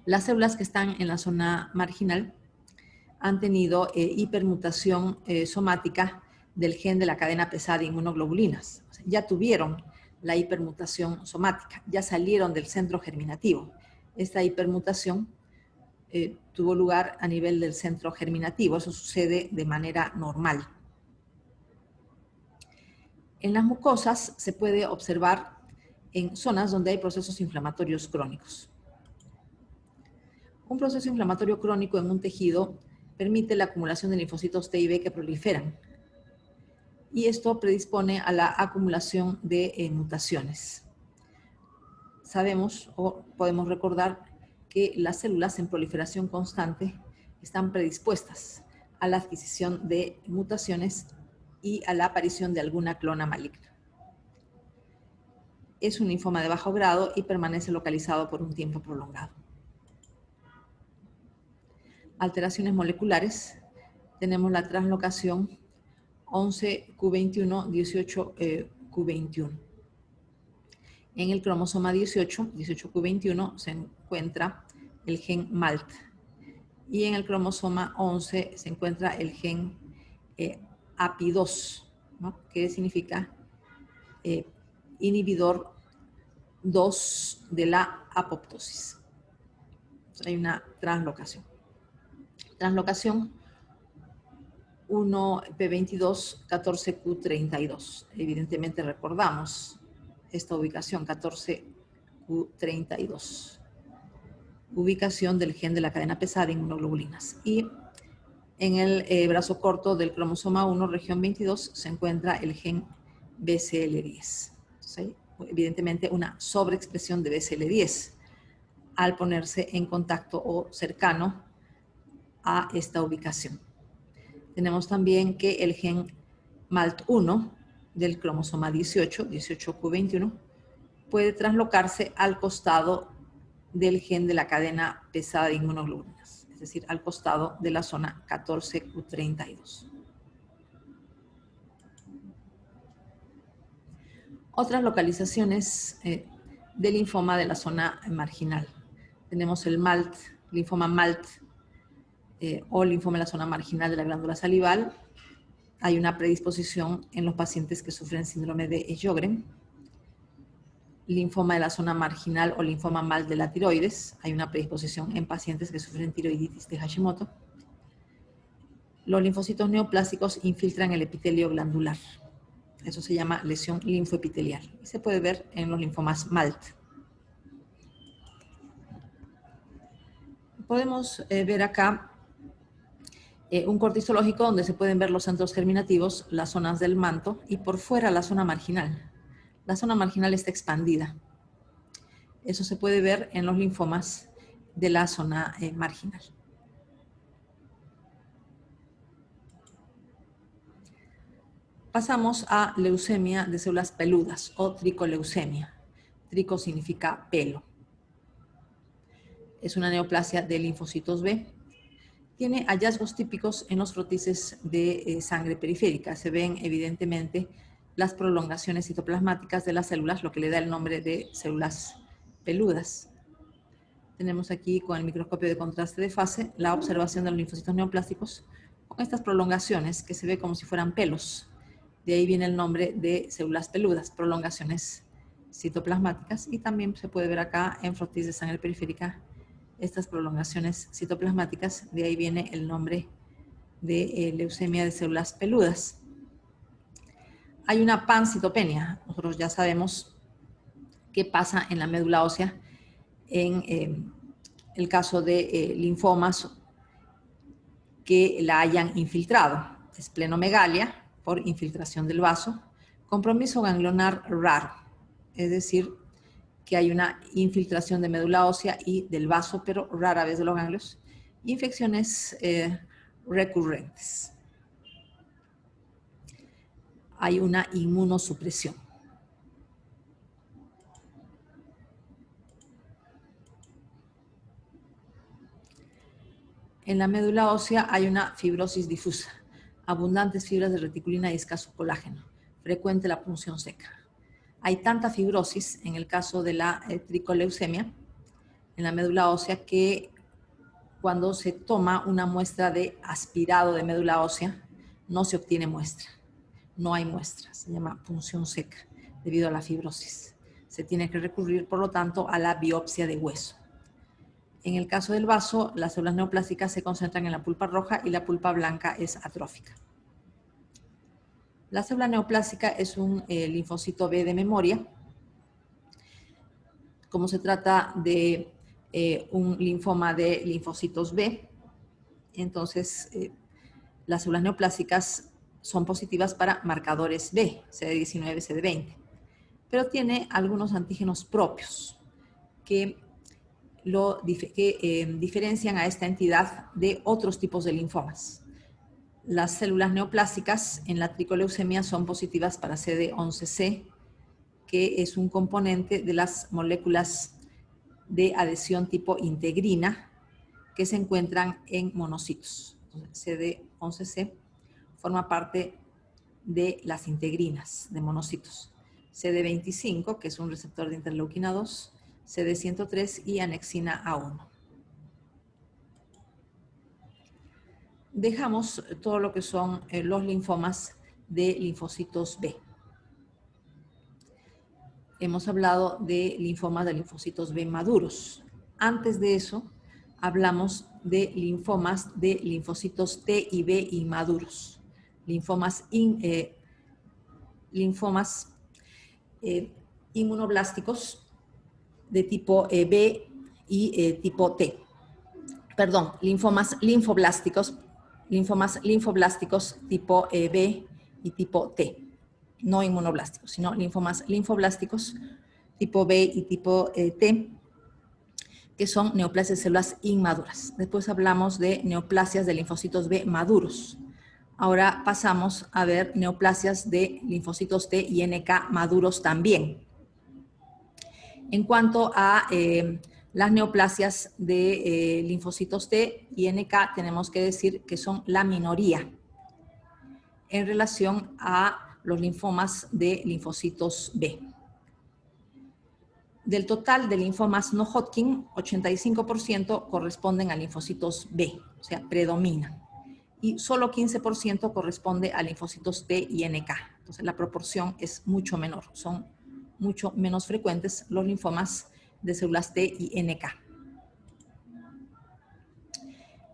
Las células que están en la zona marginal han tenido hipermutación somática del gen de la cadena pesada de inmunoglobulinas. O sea, ya tuvieron la hipermutación somática, ya salieron del centro germinativo. Esta hipermutación tuvo lugar a nivel del centro germinativo. Eso sucede de manera normal. En las mucosas se puede observar en zonas donde hay procesos inflamatorios crónicos. Un proceso inflamatorio crónico en un tejido permite la acumulación de linfocitos T y B que proliferan. Y esto predispone a la acumulación de mutaciones. Sabemos o podemos recordar que las células en proliferación constante están predispuestas a la adquisición de mutaciones y a la aparición de alguna clona maligna. Es un linfoma de bajo grado y permanece localizado por un tiempo prolongado. Alteraciones moleculares. Tenemos la translocación 11q21, 18q21. En el cromosoma 18q21, se encuentra el gen MALT. Y en el cromosoma 11 se encuentra el gen API2, ¿no? Que significa inhibidor 2 de la apoptosis. Entonces, hay una translocación. Translocación 1p22, 14q32. Evidentemente recordamos esta ubicación, 14q32. Ubicación del gen de la cadena pesada de inmunoglobulinas. Y en el brazo corto del cromosoma 1, región 22, se encuentra el gen BCL10. Entonces, evidentemente una sobreexpresión de BCL10 al ponerse en contacto o cercano a esta ubicación. Tenemos también que el gen MALT1 del cromosoma 18, 18q21, puede translocarse al costado del gen de la cadena pesada de inmunoglobulinas, es decir, al costado de la zona 14q32. Otras localizaciones del linfoma de la zona marginal. Tenemos el MALT, linfoma MALT, o linfoma de la zona marginal de la glándula salival. Hay una predisposición en los pacientes que sufren síndrome de Sjögren. linfoma de la zona marginal o linfoma mal de la tiroides. Hay una predisposición en pacientes que sufren tiroiditis de Hashimoto. Los linfocitos neoplásicos infiltran el epitelio glandular. Eso se llama lesión linfoepitelial. Y se puede ver en los linfomas MALT. Podemos ver acá un corte histológico donde se pueden ver los centros germinativos, las zonas del manto y por fuera la zona marginal. La zona marginal está expandida. Eso se puede ver en los linfomas de la zona marginal. Pasamos a leucemia de células peludas o tricoleucemia. Trico significa pelo. Es una neoplasia de linfocitos B. Tiene hallazgos típicos en los frotices de sangre periférica. Se ven evidentemente las prolongaciones citoplasmáticas de las células, lo que le da el nombre de células peludas. Tenemos aquí con el microscopio de contraste de fase la observación de los linfocitos neoplásicos con estas prolongaciones que se ve como si fueran pelos. De ahí viene el nombre de células peludas, prolongaciones citoplasmáticas, y también se puede ver acá en frotis de sangre periférica estas prolongaciones citoplasmáticas. De ahí viene el nombre de leucemia de células peludas. Hay una pancitopenia. Nosotros ya sabemos qué pasa en la médula ósea en el caso de linfomas que la hayan infiltrado. Esplenomegalia por infiltración del vaso, compromiso ganglionar raro, es decir, que hay una infiltración de médula ósea y del vaso, pero rara vez de los ganglios, infecciones recurrentes. Hay una inmunosupresión. En la médula ósea hay una fibrosis difusa, abundantes fibras de reticulina y escaso colágeno, frecuente la punción seca. Hay tanta fibrosis en el caso de la tricoleucemia en la médula ósea que cuando se toma una muestra de aspirado de médula ósea no se obtiene muestra, no hay muestra, se llama punción seca debido a la fibrosis. Se tiene que recurrir, por lo tanto, a la biopsia de hueso. En el caso del vaso, las células neoplásicas se concentran en la pulpa roja y la pulpa blanca es atrófica. La célula neoplásica es un linfocito B de memoria. Como se trata de un linfoma de linfocitos B, entonces las células neoplásicas son positivas para marcadores B, CD19, CD20, pero tiene algunos antígenos propios que diferencian a esta entidad de otros tipos de linfomas. Las células neoplásicas en la tricoleucemia son positivas para CD11C, que es un componente de las moléculas de adhesión tipo integrina que se encuentran en monocitos. CD11C forma parte de las integrinas de monocitos. CD25, que es un receptor de interleuquina 2, CD103 y anexina A1. Dejamos todo lo que son los linfomas de linfocitos B. Hemos hablado de linfomas de linfocitos B maduros. Antes de eso, hablamos de linfomas de linfocitos T y B inmaduros. Linfomas inmunoblásticos de tipo B y tipo T. Perdón, linfomas linfoblásticos tipo B y tipo T. No inmunoblásticos, sino linfomas linfoblásticos tipo B y tipo T, que son neoplasias de células inmaduras. Después hablamos de neoplasias de linfocitos B maduros. Ahora pasamos a ver neoplasias de linfocitos T y NK maduros también. En cuanto a las neoplasias de linfocitos T y NK, tenemos que decir que son la minoría en relación a los linfomas de linfocitos B. Del total de linfomas no Hodgkin, 85% corresponden a linfocitos B, o sea, predominan. Y solo 15% corresponde a linfocitos T y NK. Entonces, la proporción es mucho menor, son mucho menos frecuentes los linfomas de células T y NK.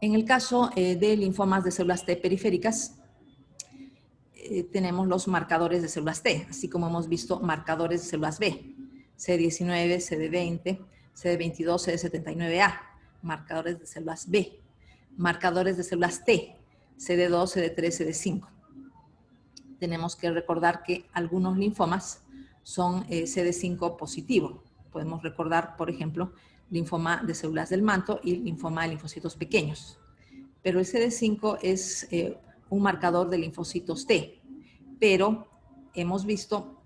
En el caso de linfomas de células T periféricas, tenemos los marcadores de células T, así como hemos visto marcadores de células B, CD19, CD20, CD22, CD79A, marcadores de células B, marcadores de células T, CD2, CD3, CD5. Tenemos que recordar que algunos linfomas son CD5 positivo. Podemos recordar, por ejemplo, linfoma de células del manto y linfoma de linfocitos pequeños. Pero el CD5 es un marcador de linfocitos T, pero hemos visto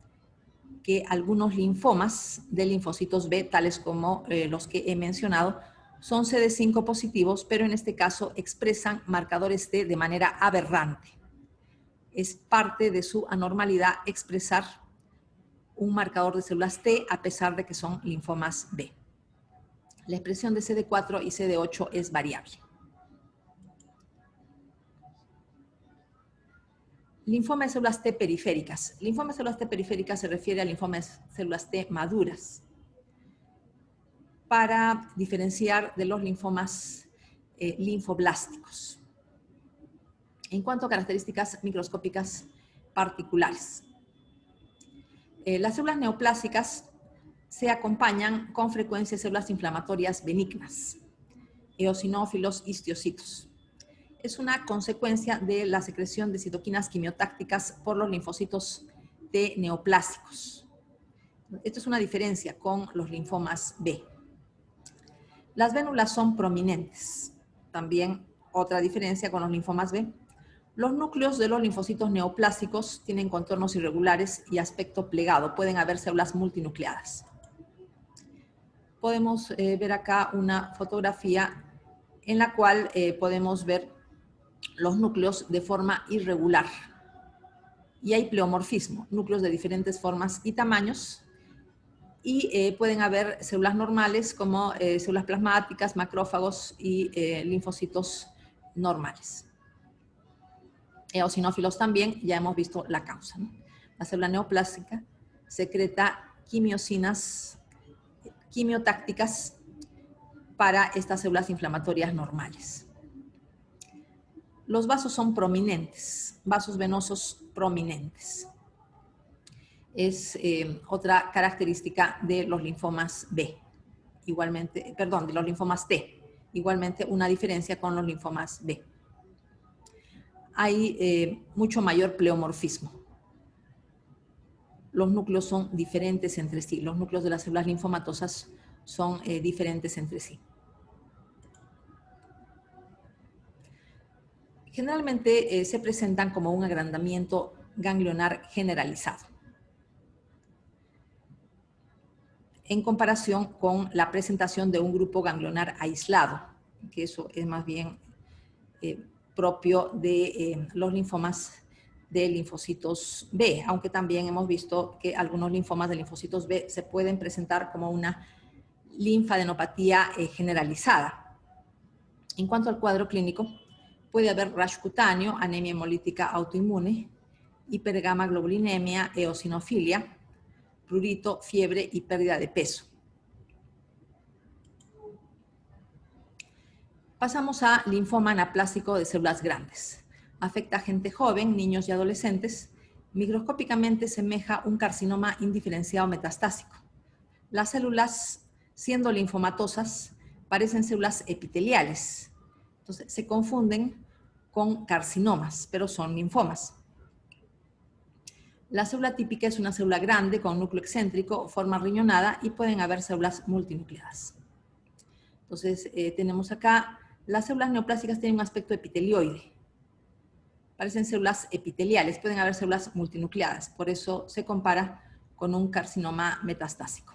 que algunos linfomas de linfocitos B, tales como los que he mencionado, son CD5 positivos, pero en este caso expresan marcadores T de manera aberrante. Es parte de su anormalidad expresar un marcador de células T a pesar de que son linfomas B. La expresión de CD4 y CD8 es variable. Linfoma de células T periféricas. Linfoma de células T periféricas se refiere a linfoma de células T maduras, para diferenciar de los linfomas linfoblásticos. En cuanto a características microscópicas particulares, las células neoplásicas se acompañan con frecuencia de células inflamatorias benignas, eosinófilos, histiocitos. Es una consecuencia de la secreción de citoquinas quimiotácticas por los linfocitos T neoplásicos. Esto es una diferencia con los linfomas B. Las vénulas son prominentes. También otra diferencia con los linfomas B. Los núcleos de los linfocitos neoplásicos tienen contornos irregulares y aspecto plegado. Pueden haber células multinucleadas. Podemos ver acá una fotografía en la cual podemos ver los núcleos de forma irregular. Y hay pleomorfismo, núcleos de diferentes formas y tamaños. Y pueden haber células normales como células plasmáticas, macrófagos y linfocitos normales. Eosinófilos también, ya hemos visto la causa, ¿no? La célula neoplásica secreta quimiosinas quimiotácticas para estas células inflamatorias normales. Los vasos son prominentes, vasos venosos prominentes. Es otra característica de los linfomas B, igualmente, perdón, de los linfomas T, igualmente una diferencia con los linfomas B. Hay mucho mayor pleomorfismo. Los núcleos son diferentes entre sí, los núcleos de las células linfomatosas son diferentes entre sí. Generalmente se presentan como un agrandamiento ganglionar generalizado, en comparación con la presentación de un grupo ganglionar aislado, que eso es más bien propio de los linfomas de linfocitos B, aunque también hemos visto que algunos linfomas de linfocitos B se pueden presentar como una linfadenopatía generalizada. En cuanto al cuadro clínico, puede haber rash cutáneo, anemia hemolítica autoinmune, hipergamaglobulinemia, eosinofilia, prurito, fiebre y pérdida de peso. Pasamos a linfoma anaplásico de células grandes. Afecta a gente joven, niños y adolescentes. Microscópicamente semeja un carcinoma indiferenciado metastásico. Las células, siendo linfomatosas, parecen células epiteliales. Entonces, se confunden con carcinomas, pero son linfomas. La célula típica es una célula grande con núcleo excéntrico, forma riñonada y pueden haber células multinucleadas. Entonces, tenemos acá, las células neoplásicas tienen un aspecto epitelioide. Parecen células epiteliales, pueden haber células multinucleadas, por eso se compara con un carcinoma metastásico.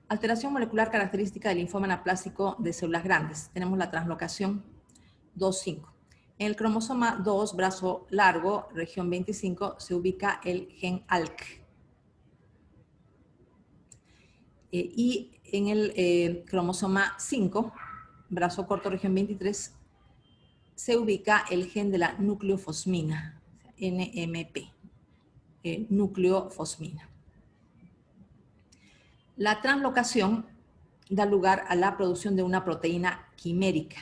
Alteración molecular característica del linfoma anaplásico de células grandes. Tenemos la translocación 2,5. En el cromosoma 2, brazo largo, región 25, se ubica el gen ALK. Y en el cromosoma 5, brazo corto, región 23, se ubica el gen de la nucleofosmina, NMP, nucleofosmina. La translocación da lugar a la producción de una proteína quimérica,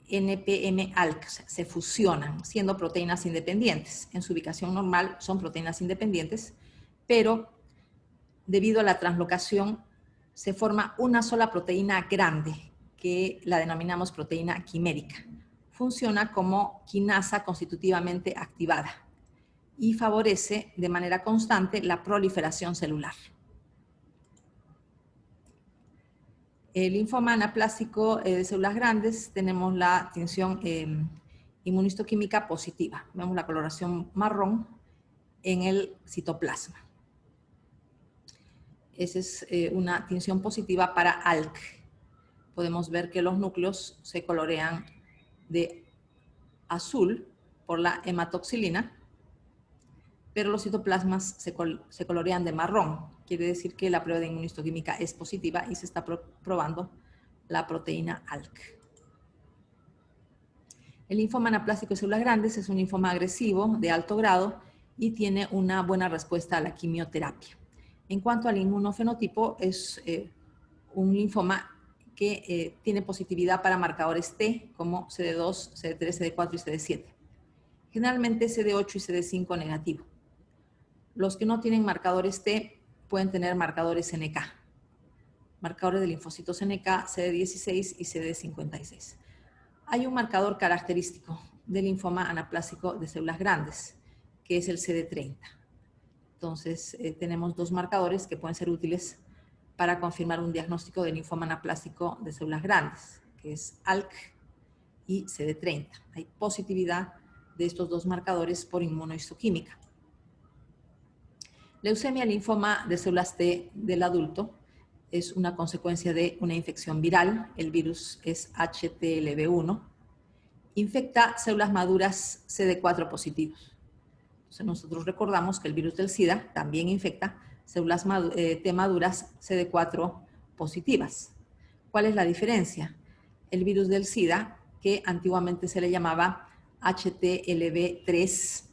NPM-ALK, o sea, se fusionan siendo proteínas independientes. En su ubicación normal son proteínas independientes, pero debido a la translocación se forma una sola proteína grande que la denominamos proteína quimérica. Funciona como quinasa constitutivamente activada y favorece de manera constante la proliferación celular. El linfoma anaplásico de células grandes, tenemos la tinción inmunistoquímica positiva. Vemos la coloración marrón en el citoplasma. Esa es una tinción positiva para ALK. Podemos ver que los núcleos se colorean de azul por la hematoxilina, pero los citoplasmas se colorean de marrón. Quiere decir que la prueba de inmunistoquímica es positiva y se está probando la proteína ALK. El linfoma anaplásico de células grandes es un linfoma agresivo de alto grado y tiene una buena respuesta a la quimioterapia. En cuanto al inmunofenotipo, es un linfoma que tiene positividad para marcadores T como CD2, CD3, CD4 y CD7. Generalmente CD8 y CD5 negativo. Los que no tienen marcadores T pueden tener marcadores NK. Marcadores de linfocitos NK, CD16 y CD56. Hay un marcador característico del linfoma anaplásico de células grandes, que es el CD30. Entonces, tenemos dos marcadores que pueden ser útiles para confirmar un diagnóstico de linfoma anaplásico de células grandes, que es ALK y CD30. Hay positividad de estos dos marcadores por inmunohistoquímica. Leucemia linfoma de células T del adulto es una consecuencia de una infección viral. El virus es HTLV1. Infecta células maduras CD4 positivos. Entonces nosotros recordamos que el virus del SIDA también infecta células T maduras CD4 positivas. ¿Cuál es la diferencia? El virus del SIDA, que antiguamente se le llamaba HTLV3,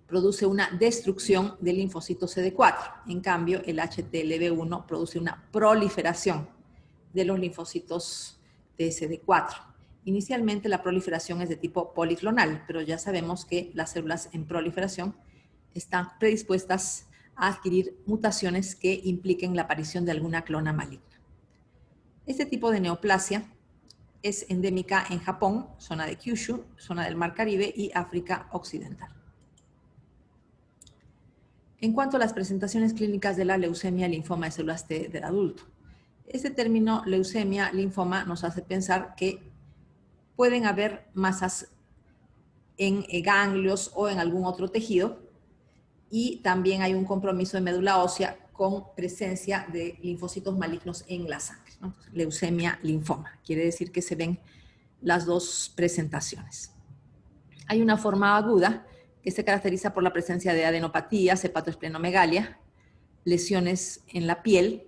produce una destrucción del linfocito CD4. En cambio, el HTLV1 produce una proliferación de los linfocitos de CD4. Inicialmente la proliferación es de tipo policlonal, pero ya sabemos que las células en proliferación están predispuestas a adquirir mutaciones que impliquen la aparición de alguna clona maligna. Este tipo de neoplasia es endémica en Japón, zona de Kyushu, zona del Mar Caribe y África Occidental. En cuanto a las presentaciones clínicas de la leucemia linfoma de células T del adulto, este término leucemia linfoma nos hace pensar que pueden haber masas en ganglios o en algún otro tejido y también hay un compromiso de médula ósea con presencia de linfocitos malignos en la sangre, ¿no? Entonces, leucemia linfoma, quiere decir que se ven las dos presentaciones. Hay una forma aguda que se caracteriza por la presencia de adenopatías, hepatoesplenomegalia, lesiones en la piel,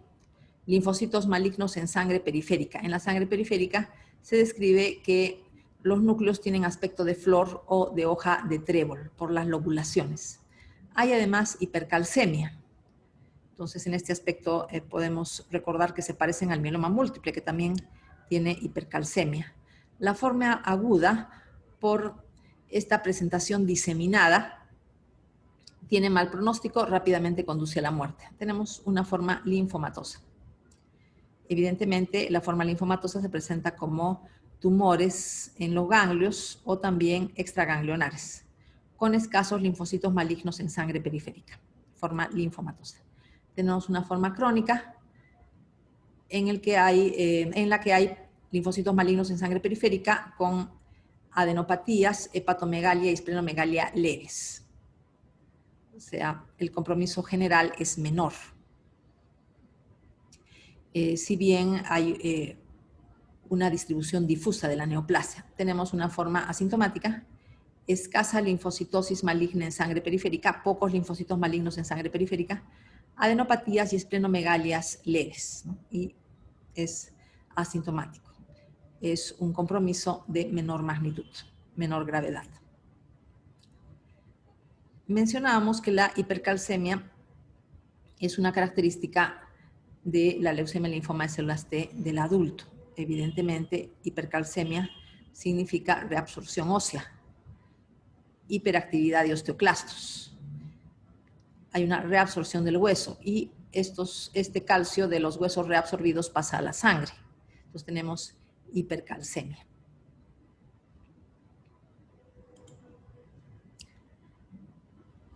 linfocitos malignos en sangre periférica. En la sangre periférica se describe que los núcleos tienen aspecto de flor o de hoja de trébol por las lobulaciones. Hay además hipercalcemia. Entonces, en este aspecto podemos recordar que se parecen al mieloma múltiple, que también tiene hipercalcemia. La forma aguda, por esta presentación diseminada, tiene mal pronóstico, rápidamente conduce a la muerte. Tenemos una forma linfomatosa. Evidentemente, la forma linfomatosa se presenta como tumores en los ganglios o también extraganglionares, con escasos linfocitos malignos en sangre periférica, forma linfomatosa. Tenemos una forma crónica en la que hay linfocitos malignos en sangre periférica con adenopatías, hepatomegalia y esplenomegalia leves. O sea, el compromiso general es menor. Si bien hay una distribución difusa de la neoplasia. Tenemos una forma asintomática, escasa linfocitosis maligna en sangre periférica, pocos linfocitos malignos en sangre periférica, adenopatías y esplenomegalias leves, ¿no? Y es asintomático. Es un compromiso de menor magnitud, menor gravedad. mencionábamos que la hipercalcemia es una característica de la leucemia linfoma de células T del adulto. Evidentemente, hipercalcemia significa reabsorción ósea, hiperactividad de osteoclastos. Hay una reabsorción del hueso y este calcio de los huesos reabsorbidos pasa a la sangre. Entonces tenemos hipercalcemia.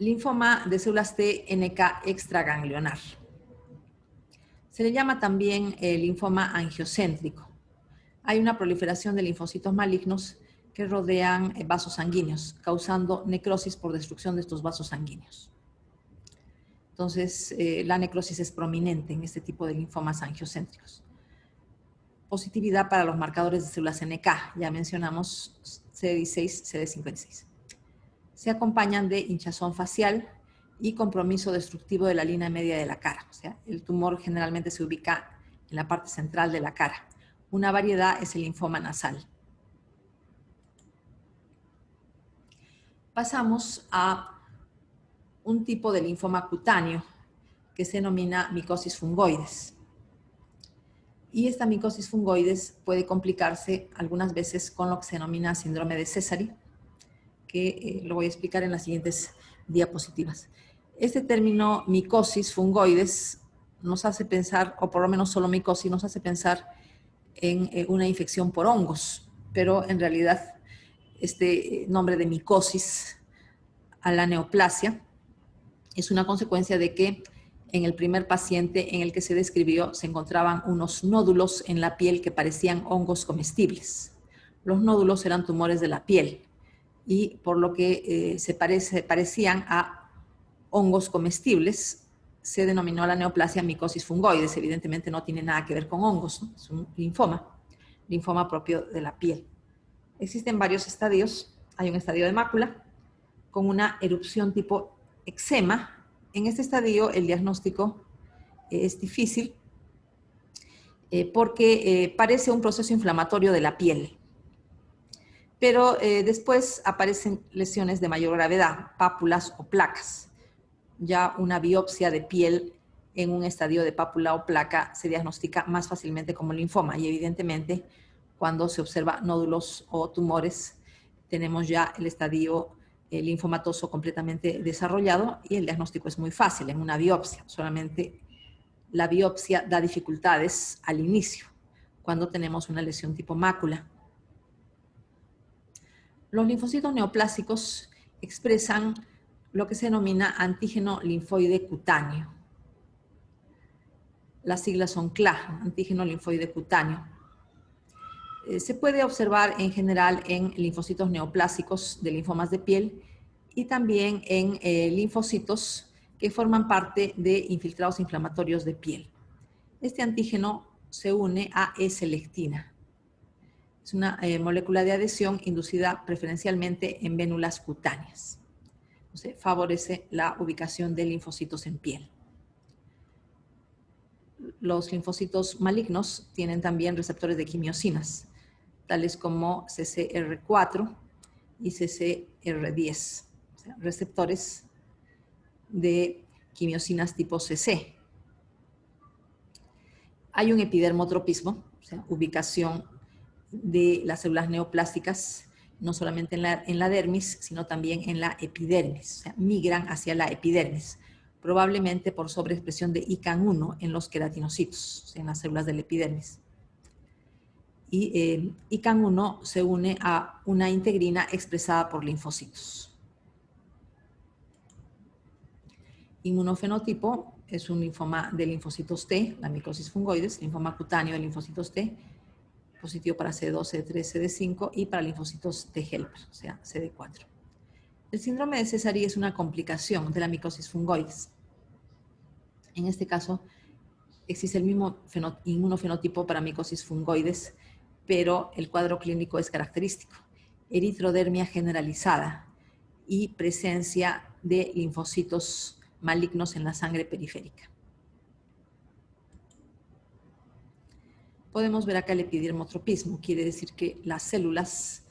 Linfoma de células T NK extraganglionar. Se le llama también linfoma angiocéntrico. Hay una proliferación de linfocitos malignos que rodean vasos sanguíneos, causando necrosis por destrucción de estos vasos sanguíneos. Entonces, la necrosis es prominente en este tipo de linfomas angiocéntricos. Positividad para los marcadores de células NK, ya mencionamos CD16, CD56. Se acompañan de hinchazón facial y compromiso destructivo de la línea media de la cara. O sea, el tumor generalmente se ubica en la parte central de la cara. Una variedad es el linfoma nasal. Pasamos a un tipo de linfoma cutáneo que se denomina micosis fungoides. Y esta micosis fungoides puede complicarse algunas veces con lo que se denomina síndrome de Sézary, que lo voy a explicar en las siguientes diapositivas. Este término micosis fungoides nos hace pensar, o por lo menos solo micosis, nos hace pensar en una infección por hongos, pero en realidad este nombre de micosis a la neoplasia es una consecuencia de que en el primer paciente en el que se describió se encontraban unos nódulos en la piel que parecían hongos comestibles. Los nódulos eran tumores de la piel y por lo que parecían a hongos comestibles, se denominó la neoplasia micosis fungoides. Evidentemente no tiene nada que ver con hongos, ¿no? Es un linfoma propio de la piel. Existen varios estadios. Hay un estadio de mácula con una erupción tipo eczema. En este estadio el diagnóstico es difícil porque parece un proceso inflamatorio de la piel. Pero después aparecen lesiones de mayor gravedad, pápulas o placas. Ya una biopsia de piel en un estadio de pápula o placa se diagnostica más fácilmente como linfoma y evidentemente cuando se observa nódulos o tumores tenemos ya el estadio linfomatoso completamente desarrollado y el diagnóstico es muy fácil en una biopsia. Solamente la biopsia da dificultades al inicio cuando tenemos una lesión tipo mácula. Los linfocitos neoplásicos expresan lo que se denomina antígeno linfoide cutáneo. Las siglas son CLA, antígeno linfoide cutáneo. Se puede observar en general en linfocitos neoplásicos de linfomas de piel y también en linfocitos que forman parte de infiltrados inflamatorios de piel. Este antígeno se une a E-selectina. Es una molécula de adhesión inducida preferencialmente en vénulas cutáneas. Entonces, favorece la ubicación de linfocitos en piel. Los linfocitos malignos tienen también receptores de quimiosinas, tales como CCR4 y CCR10, o sea, receptores de quimiosinas tipo CC. Hay un epidermotropismo, o sea, ubicación de las células neoplásticas, no solamente en la dermis, sino también en la epidermis, o sea, migran hacia la epidermis, probablemente por sobreexpresión de ICAN1 en los queratinocitos, o sea, en las células del epidermis. Y ICAN1 se une a una integrina expresada por linfocitos. Inmunofenotipo es un linfoma de linfocitos T, la micosis fungoides, linfoma cutáneo de linfocitos T, positivo para CD2, CD3, CD5 y para linfocitos T helper, o sea, CD4. El síndrome de Sézary es una complicación de la micosis fungoides. En este caso, existe el mismo inmunofenotipo para micosis fungoides, pero el cuadro clínico es característico. Eritrodermia generalizada y presencia de linfocitos malignos en la sangre periférica. Podemos ver acá el epidermotropismo, quiere decir que las células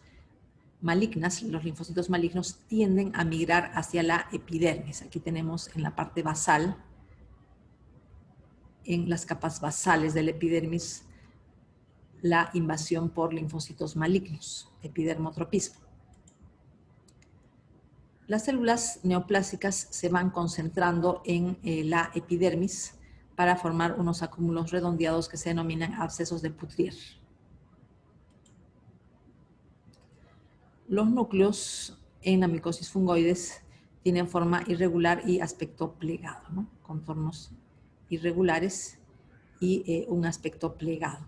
malignas, los linfocitos malignos, tienden a migrar hacia la epidermis. Aquí tenemos en la parte basal, en las capas basales de la epidermis, la invasión por linfocitos malignos, epidermotropismo. Las células neoplásicas se van concentrando en la epidermis para formar unos acúmulos redondeados que se denominan abscesos de Putrier. Los núcleos en la micosis fungoides tienen forma irregular y aspecto plegado, ¿no? Contornos irregulares y un aspecto plegado.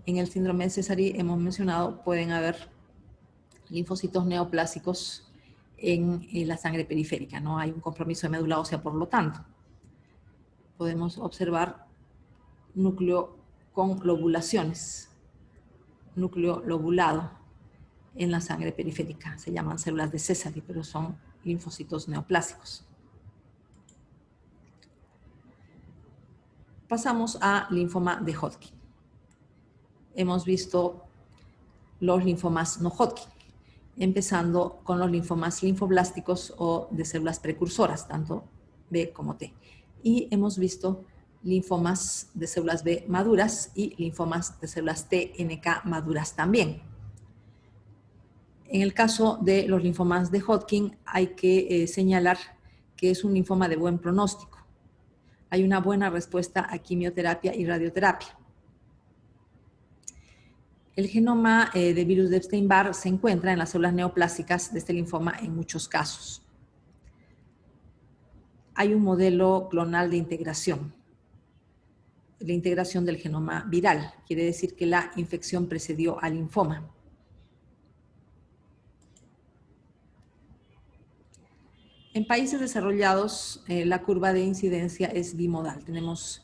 En el síndrome de Sézary, hemos mencionado, pueden haber linfocitos neoplásicos en la sangre periférica. No hay un compromiso de médula ósea, por lo tanto. Podemos observar núcleo con lobulaciones, núcleo lobulado en la sangre periférica. Se llaman células de Sézary, pero son linfocitos neoplásicos. Pasamos a linfoma de Hodgkin. Hemos visto los linfomas no Hodgkin, empezando con los linfomas linfoblásticos o de células precursoras, tanto B como T. Y hemos visto linfomas de células B maduras y linfomas de células TNK maduras también. En el caso de los linfomas de Hodgkin hay que señalar que es un linfoma de buen pronóstico. Hay una buena respuesta a quimioterapia y radioterapia. El genoma de virus de Epstein-Barr se encuentra en las células neoplásicas de este linfoma en muchos casos. Hay un modelo clonal de integración. La integración del genoma viral quiere decir que la infección precedió al linfoma. En países desarrollados, la curva de incidencia es bimodal. Tenemos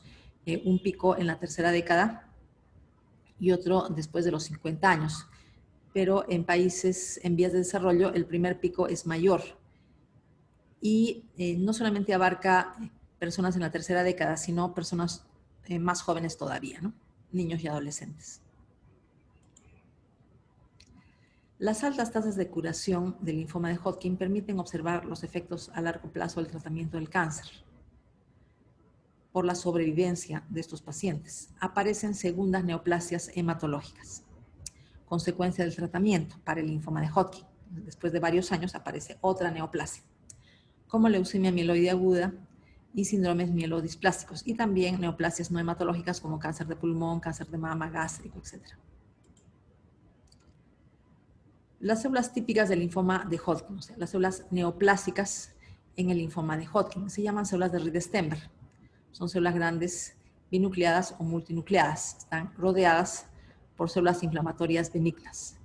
un pico en la tercera década y otro después de los 50 años. Pero en países en vías de desarrollo, el primer pico es mayor. Y no solamente abarca personas en la tercera década, sino personas más jóvenes todavía, ¿no? Niños y adolescentes. Las altas tasas de curación del linfoma de Hodgkin permiten observar los efectos a largo plazo del tratamiento del cáncer. Por la sobrevivencia de estos pacientes, aparecen segundas neoplasias hematológicas, consecuencia del tratamiento para el linfoma de Hodgkin. Después de varios años aparece otra neoplasia, como leucemia mieloide aguda y síndromes mielodisplásticos, y también neoplasias no hematológicas como cáncer de pulmón, cáncer de mama, gástrico, etc. Las células típicas del linfoma de Hodgkin, o sea, las células neoplásicas en el linfoma de Hodgkin, se llaman células de Ried-Steenberg. Son células grandes, binucleadas o multinucleadas. Están rodeadas por células inflamatorias benignas.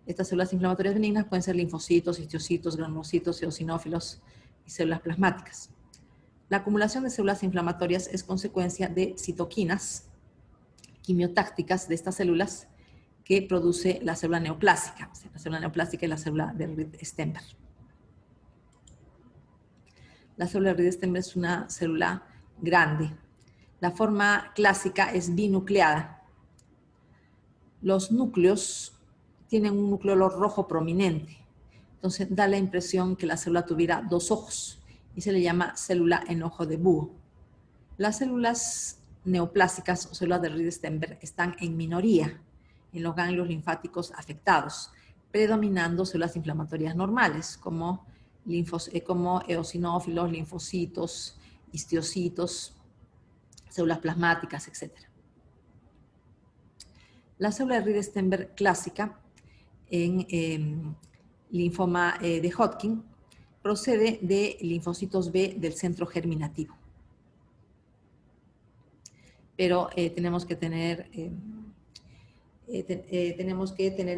Estas células inflamatorias benignas pueden ser linfocitos, histocitos, granulocitos, eosinófilos y células plasmáticas. La acumulación de células inflamatorias es consecuencia de citoquinas quimiotácticas de estas células que produce la célula neoplásica. O sea, la célula neoplástica y la célula de Ried-Steenberg. La célula de Ried-Steenberg es una célula grande. La forma clásica es binucleada. Los núcleos tienen un núcleo rojo prominente. Entonces da la impresión que la célula tuviera dos ojos y se le llama célula en ojo de búho. Las células neoplásicas o células de Ried-Steenberg están en minoría en los ganglios linfáticos afectados, predominando células inflamatorias normales como eosinófilos, linfocitos, histocitos, células plasmáticas, etc. La célula de Ried-Steenberg clásica en linfoma de Hodgkin procede de linfocitos B del centro germinativo. Pero tenemos que tener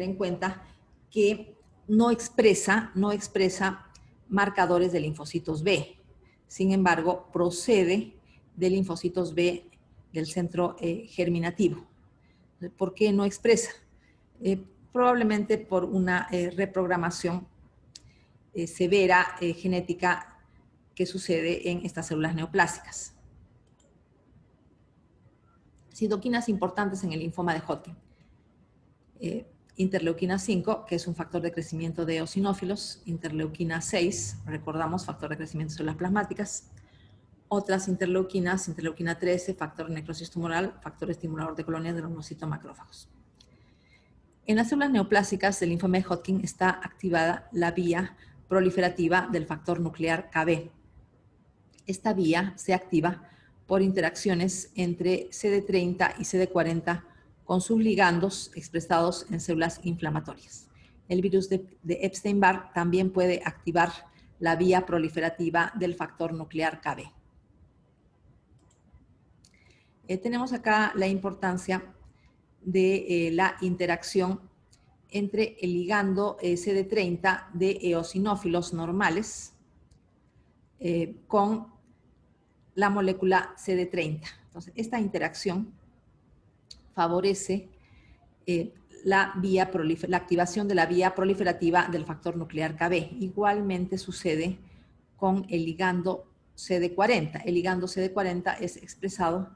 en cuenta que no expresa marcadores de linfocitos B. Sin embargo, procede de linfocitos B del centro germinativo. ¿Por qué no expresa? Probablemente por una reprogramación severa genética que sucede en estas células neoplásicas. Citoquinas importantes en el linfoma de Hodgkin. interleuquina 5, que es un factor de crecimiento de eosinófilos, interleuquina 6, recordamos, factor de crecimiento de células plasmáticas, otras interleuquinas, interleuquina 13, factor de necrosis tumoral, factor estimulador de colonias de los monocitomacrófagos. En las células neoplásicas del linfoma de Hodgkin está activada la vía proliferativa del factor nuclear Kb. Esta vía se activa por interacciones entre CD30 y CD40 con sus ligandos expresados en células inflamatorias. El virus de Epstein-Barr también puede activar la vía proliferativa del factor nuclear Kb. Tenemos acá la importancia de la interacción entre el ligando CD30 de eosinófilos normales con la molécula CD30. Entonces, esta interacción favorece la activación de la vía proliferativa del factor nuclear Kb. Igualmente sucede con el ligando CD40. El ligando CD40 es expresado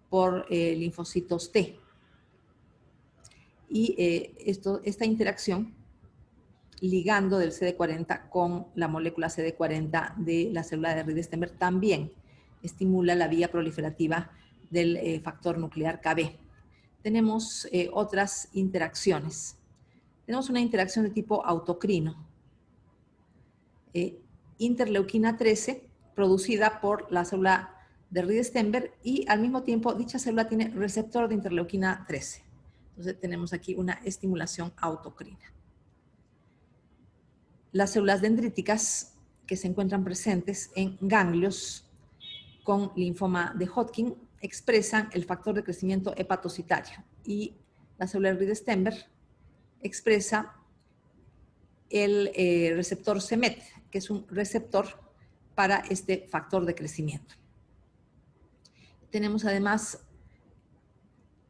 por linfocitos T. Y esta interacción ligando del CD40 con la molécula CD40 de la célula de Ried-Stenberg también estimula la vía proliferativa del factor nuclear Kb. Tenemos otras interacciones. Tenemos una interacción de tipo autocrino. Interleuquina 13, producida por la célula de Ried-Stenberg, y al mismo tiempo dicha célula tiene receptor de interleuquina 13. Entonces tenemos aquí una estimulación autocrina. Las células dendríticas que se encuentran presentes en ganglios con linfoma de Hodgkin expresan el factor de crecimiento hepatocitario, y la célula de Ried-Stenberg expresa el receptor c-Met, que es un receptor para este factor de crecimiento. Tenemos además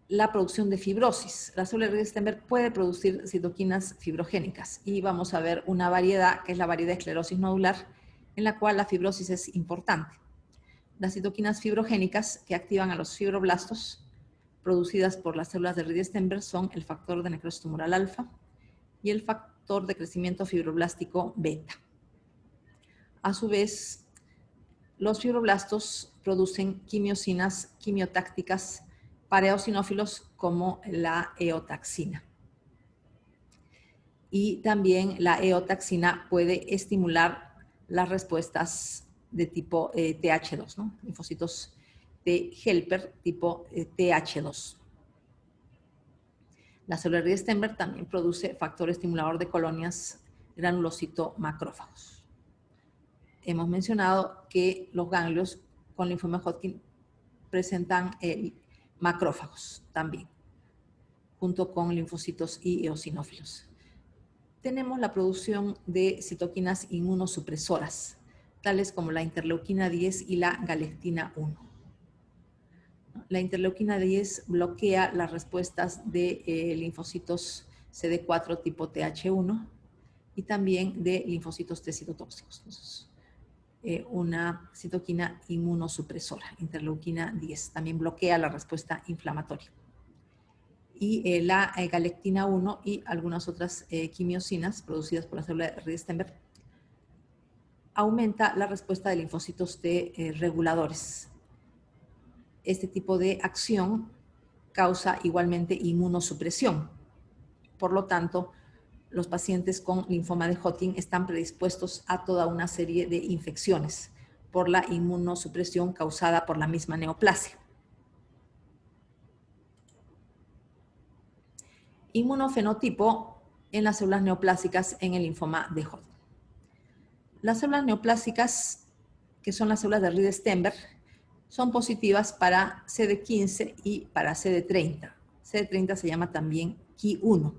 la producción de fibrosis. La célula de Ried-Stenberg puede producir citoquinas fibrogénicas, y vamos a ver una variedad, que es la variedad de esclerosis nodular, en la cual la fibrosis es importante. Las citoquinas fibrogénicas que activan a los fibroblastos producidas por las células de Ried-Stenberg son el factor de necrosis tumoral alfa y el factor de crecimiento fibroblástico beta. A su vez, los fibroblastos producen quimiosinas quimiotácticas para eosinófilos como la eotaxina. Y también la eotaxina puede estimular las respuestas de tipo TH2, ¿no? Linfocitos de helper tipo TH2. La célula de Ried-Stenberg también produce factor estimulador de colonias granulocito-macrófagos. Hemos mencionado que los ganglios con linfoma de Hodgkin presentan macrófagos también, junto con linfocitos y eosinófilos. Tenemos la producción de citoquinas inmunosupresoras, tales como la interleuquina 10 y la galectina 1. La interleuquina 10 bloquea las respuestas de linfocitos CD4 tipo TH1 y también de linfocitos T citotóxicos. Entonces, una citoquina inmunosupresora, interleuquina 10, también bloquea la respuesta inflamatoria. Y la galectina 1 y algunas otras quimiosinas producidas por la célula de Ried-Stenberg aumenta la respuesta de linfocitos T reguladores. Este tipo de acción causa igualmente inmunosupresión. Por lo tanto, los pacientes con linfoma de Hodgkin están predispuestos a toda una serie de infecciones por la inmunosupresión causada por la misma neoplasia. Inmunofenotipo en las células neoplásicas en el linfoma de Hodgkin. Las células neoplásicas, que son las células de Ried-Stenberg, son positivas para CD15 y para CD30. CD30 se llama también Ki1.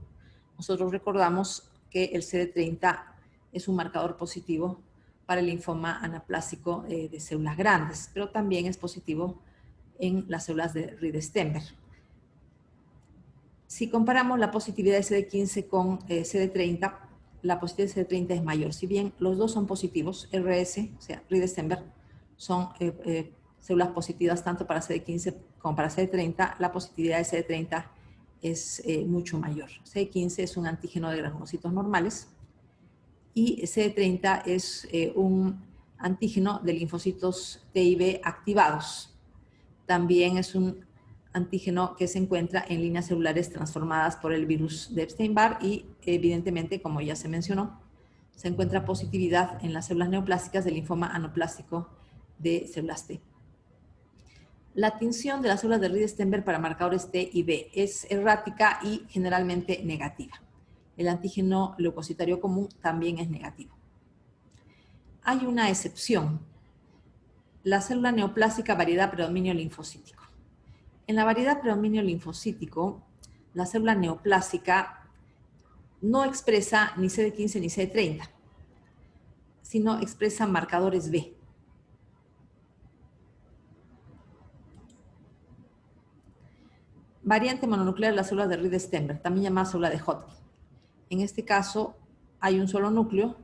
Nosotros recordamos que el CD30 es un marcador positivo para el linfoma anaplásico de células grandes, pero también es positivo en las células de Ried-Stenberg. Si comparamos la positividad de CD15 con CD30, la positividad de CD30 es mayor. Si bien los dos son positivos, RS, o sea, Ried-Stenberg, son células positivas tanto para CD15 como para CD30, la positividad de CD30 es mucho mayor. CD15 es un antígeno de granulocitos normales y CD30 es un antígeno de linfocitos T y B activados. También es un antígeno que se encuentra en líneas celulares transformadas por el virus de Epstein-Barr y, evidentemente, como ya se mencionó, se encuentra positividad en las células neoplásticas del linfoma anaplástico de células T. La tinción de las células de Ried-Steinberg para marcadores T y B es errática y generalmente negativa. El antígeno leucocitario común también es negativo. Hay una excepción, la célula neoplástica variedad predominio linfocítico. En la variedad predominio linfocítico, la célula neoplásica no expresa ni CD15 ni CD30, sino expresa marcadores B. Variante mononuclear de las células de Ried-Steinberg, también llamada célula de Hodgkin. En este caso, hay un solo núcleo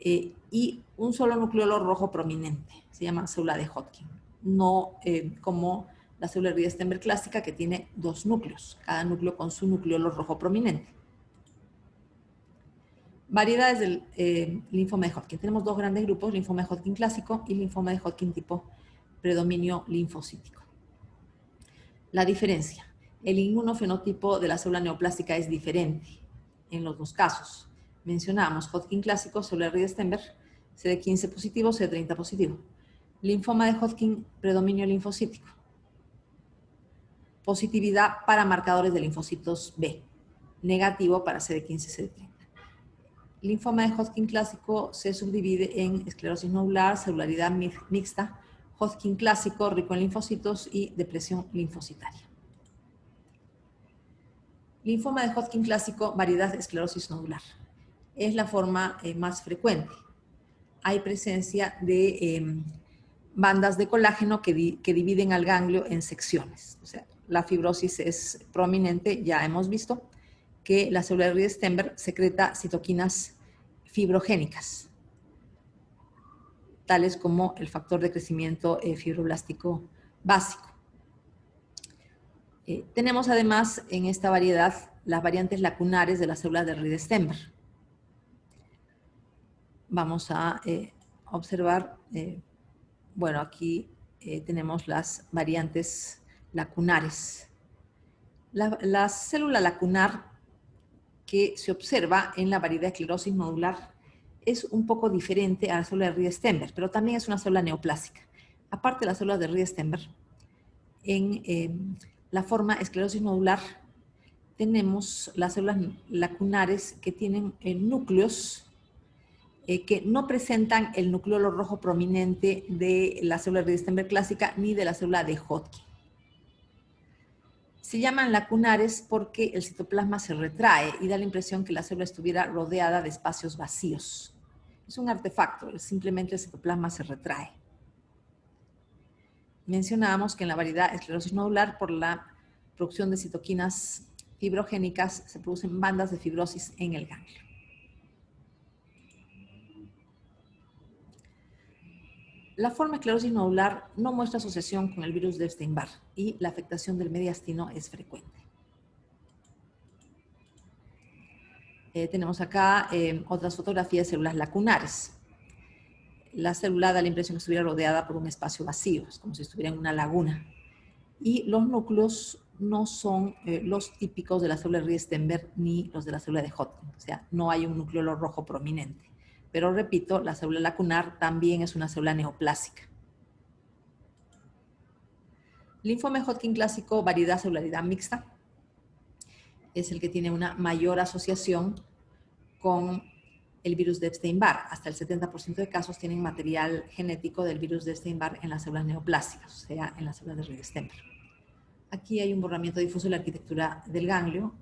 y un solo nucleolo rojo prominente. Se llama célula de Hodgkin. No como la célula de Ried-Steinberg clásica, que tiene dos núcleos, cada núcleo con su nucleolo rojo prominente. Variedades del linfoma de Hodgkin. Tenemos dos grandes grupos, linfoma de Hodgkin clásico y linfoma de Hodgkin tipo predominio linfocítico. La diferencia. El inmunofenotipo de la célula neoplástica es diferente en los dos casos. Mencionamos Hodgkin clásico, célula de Ried-Steinberg, CD15 positivo, CD30 positivo. Linfoma de Hodgkin, predominio linfocítico. Positividad para marcadores de linfocitos B. Negativo para CD15, CD30. Linfoma de Hodgkin clásico se subdivide en esclerosis nodular, celularidad mixta, Hodgkin clásico rico en linfocitos y depresión linfocitaria. Linfoma de Hodgkin clásico, variedad de esclerosis nodular. Es la forma más frecuente. Hay presencia de bandas de colágeno que dividen al ganglio en secciones. O sea, la fibrosis es prominente, ya hemos visto que la célula de Ried-Steinberg secreta citoquinas fibrogénicas, tales como el factor de crecimiento fibroblástico básico. Tenemos además en esta variedad las variantes lacunares de las células de Ried-Steinberg. Vamos a observar, bueno, aquí tenemos las variantes lacunares. La célula lacunar que se observa en la variedad de esclerosis nodular es un poco diferente a la célula de Ried-Steinberg, pero también es una célula neoplásica. Aparte de la célula de Ried-Steinberg, en la forma esclerosis nodular tenemos las células lacunares que tienen núcleos que no presentan el nucleolo rojo prominente de la célula de Ried-Steinberg clásica ni de la célula de Hodgkin. Se llaman lacunares porque el citoplasma se retrae y da la impresión que la célula estuviera rodeada de espacios vacíos. Es un artefacto, simplemente el citoplasma se retrae. Mencionábamos que en la variedad esclerosis nodular, por la producción de citoquinas fibrogénicas, se producen bandas de fibrosis en el ganglio. La forma esclerosis nodular no muestra asociación con el virus de Epstein-Barr y la afectación del mediastino es frecuente. Tenemos acá otras fotografías de células lacunares. La célula da la impresión que estuviera rodeada por un espacio vacío, es como si estuviera en una laguna. Y los núcleos no son los típicos de la célula de Ried-Steinberg ni los de la célula de Hodgkin, o sea, no hay un nucleolo rojo prominente. Pero repito, la célula lacunar también es una célula neoplásica. Linfoma de Hodgkin clásico, variedad celularidad mixta, es el que tiene una mayor asociación con el virus de Epstein-Barr. Hasta el 70% de casos tienen material genético del virus de Epstein-Barr en las células neoplásicas, o sea, en las células de Ried-Steinberg. Aquí hay un borramiento difuso de la arquitectura del ganglio,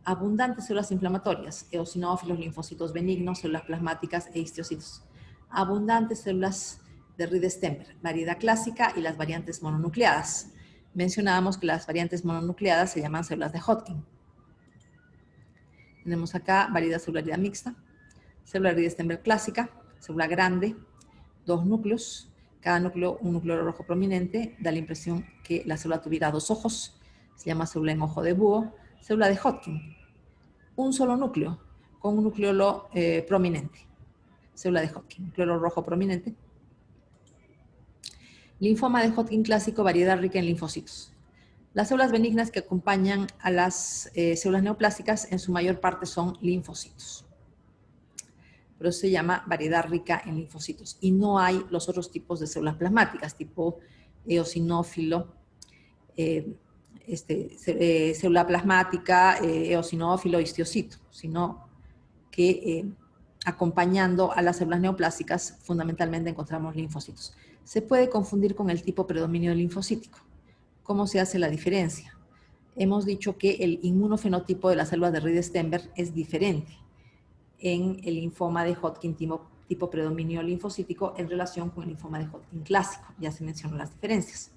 abundantes células inflamatorias, eosinófilos, linfocitos benignos, células plasmáticas e histocitos. Abundantes células de Ried-Steinberg, variedad clásica y las variantes mononucleadas. Mencionábamos que las variantes mononucleadas se llaman células de Hodgkin. Tenemos acá variedad celularidad mixta, célula de Ried-Steinberg clásica, célula grande, dos núcleos, cada núcleo un núcleo rojo prominente, da la impresión que la célula tuviera dos ojos. se llama célula en ojo de búho, célula de Hodgkin, un solo núcleo con un nucleolo prominente, célula de Hodgkin, nucleolo rojo prominente. Linfoma de Hodgkin clásico, variedad rica en linfocitos. Las células benignas que acompañan a las células neoplásicas en su mayor parte son linfocitos. Pero se llama variedad rica en linfocitos. Y no hay los otros tipos de células plasmáticas, tipo eosinófilo, célula plasmática, eosinófilo, histiocito, sino que acompañando a las células neoplásicas fundamentalmente encontramos linfocitos. Se puede confundir con el tipo predominio linfocítico. ¿Cómo se hace la diferencia? Hemos dicho que el inmunofenotipo de las células de Reed-Sternberg es diferente en el linfoma de Hodgkin tipo predominio linfocítico en relación con el linfoma de Hodgkin clásico. Ya se mencionó las diferencias.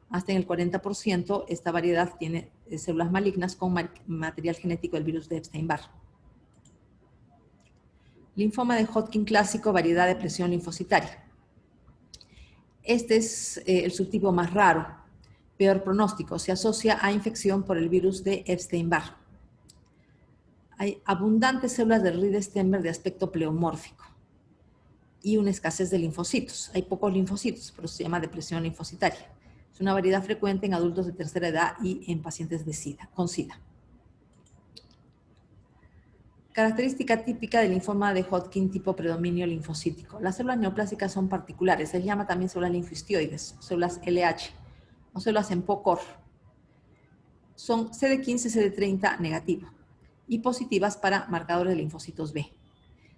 Hasta en el 40% esta variedad tiene células malignas con material genético del virus de Epstein-Barr. Linfoma de Hodgkin clásico, variedad de presión linfocitaria. Este es el subtipo más raro, peor pronóstico, se asocia a infección por el virus de Epstein-Barr. Hay abundantes células de Reed-Sternberg de aspecto pleomórfico y una escasez de linfocitos. Hay pocos linfocitos, pero se llama depresión linfocitaria. Es una variedad frecuente en adultos de tercera edad y en pacientes con SIDA. Característica típica del linfoma de Hodgkin tipo predominio linfocítico. Las células neoplásicas son particulares, se les llama también células linfohistioides, células LH o células en POCOR. Son CD15, CD30 negativo y positivas para marcadores de linfocitos B.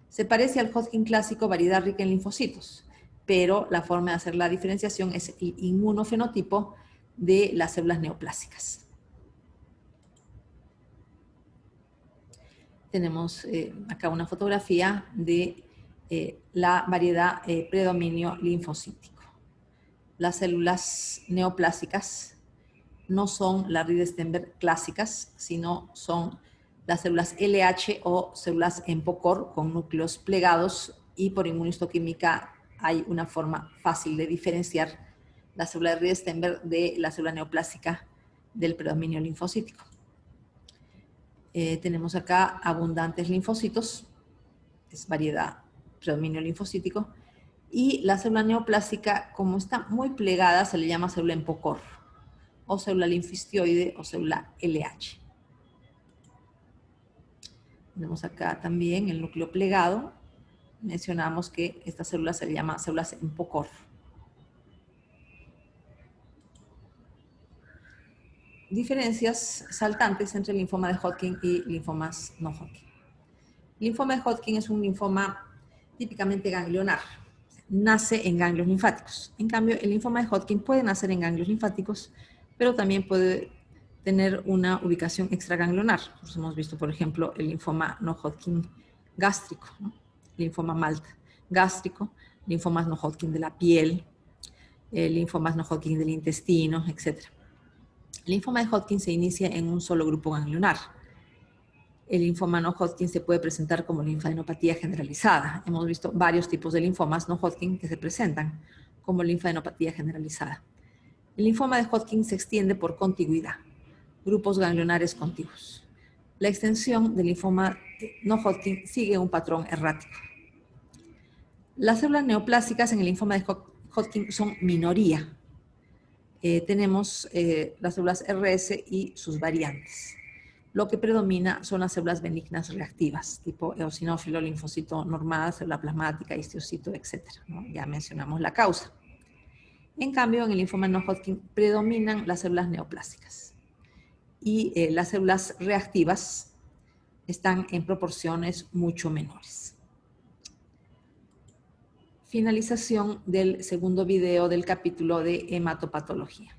Se parece al Hodgkin clásico, variedad rica en linfocitos, pero la forma de hacer la diferenciación es el inmunofenotipo de las células neoplásicas. Tenemos acá una fotografía de la variedad predominio linfocítico. Las células neoplásicas no son las Reed-Sternberg clásicas, sino son las células LH o células en POCOR con núcleos plegados, y por inmunistoquímica hay una forma fácil de diferenciar la célula de Reed-Sternberg de la célula neoplásica del predominio linfocítico. Tenemos acá abundantes linfocitos, es variedad predominio linfocítico, y la célula neoplásica, como está muy plegada, se le llama célula en POCOR, o célula linfohistioide o célula LH. Tenemos acá también el núcleo plegado. Mencionamos que esta célula se le llama células en POCOR. Diferencias saltantes entre el linfoma de Hodgkin y linfomas no Hodgkin. El linfoma de Hodgkin es un linfoma típicamente ganglionar. Nace en ganglios linfáticos. En cambio, el linfoma de Hodgkin puede nacer en ganglios linfáticos, pero también puede tener una ubicación extraganglionar. Nosotros hemos visto, por ejemplo, el linfoma no Hodgkin gástrico, ¿no? Linfoma MALT gástrico, linfomas no Hodgkin de la piel, linfomas no Hodgkin del intestino, etc. El linfoma de Hodgkin se inicia en un solo grupo ganglionar. El linfoma no Hodgkin se puede presentar como linfadenopatía generalizada. Hemos visto varios tipos de linfomas no Hodgkin que se presentan como linfadenopatía generalizada. El linfoma de Hodgkin se extiende por contigüidad, grupos ganglionares contiguos. La extensión del linfoma no Hodgkin sigue un patrón errático. Las células neoplásicas en el linfoma de Hodgkin son minoría. Tenemos las células RS y sus variantes. Lo que predomina son las células benignas reactivas, tipo eosinófilo, linfocito normal, célula plasmática, histiocito, etc. ¿no? Ya mencionamos la causa. En cambio, en el linfoma no Hodgkin predominan las células neoplásicas. Y las células reactivas están en proporciones mucho menores. Finalización del segundo video del capítulo de hematopatología.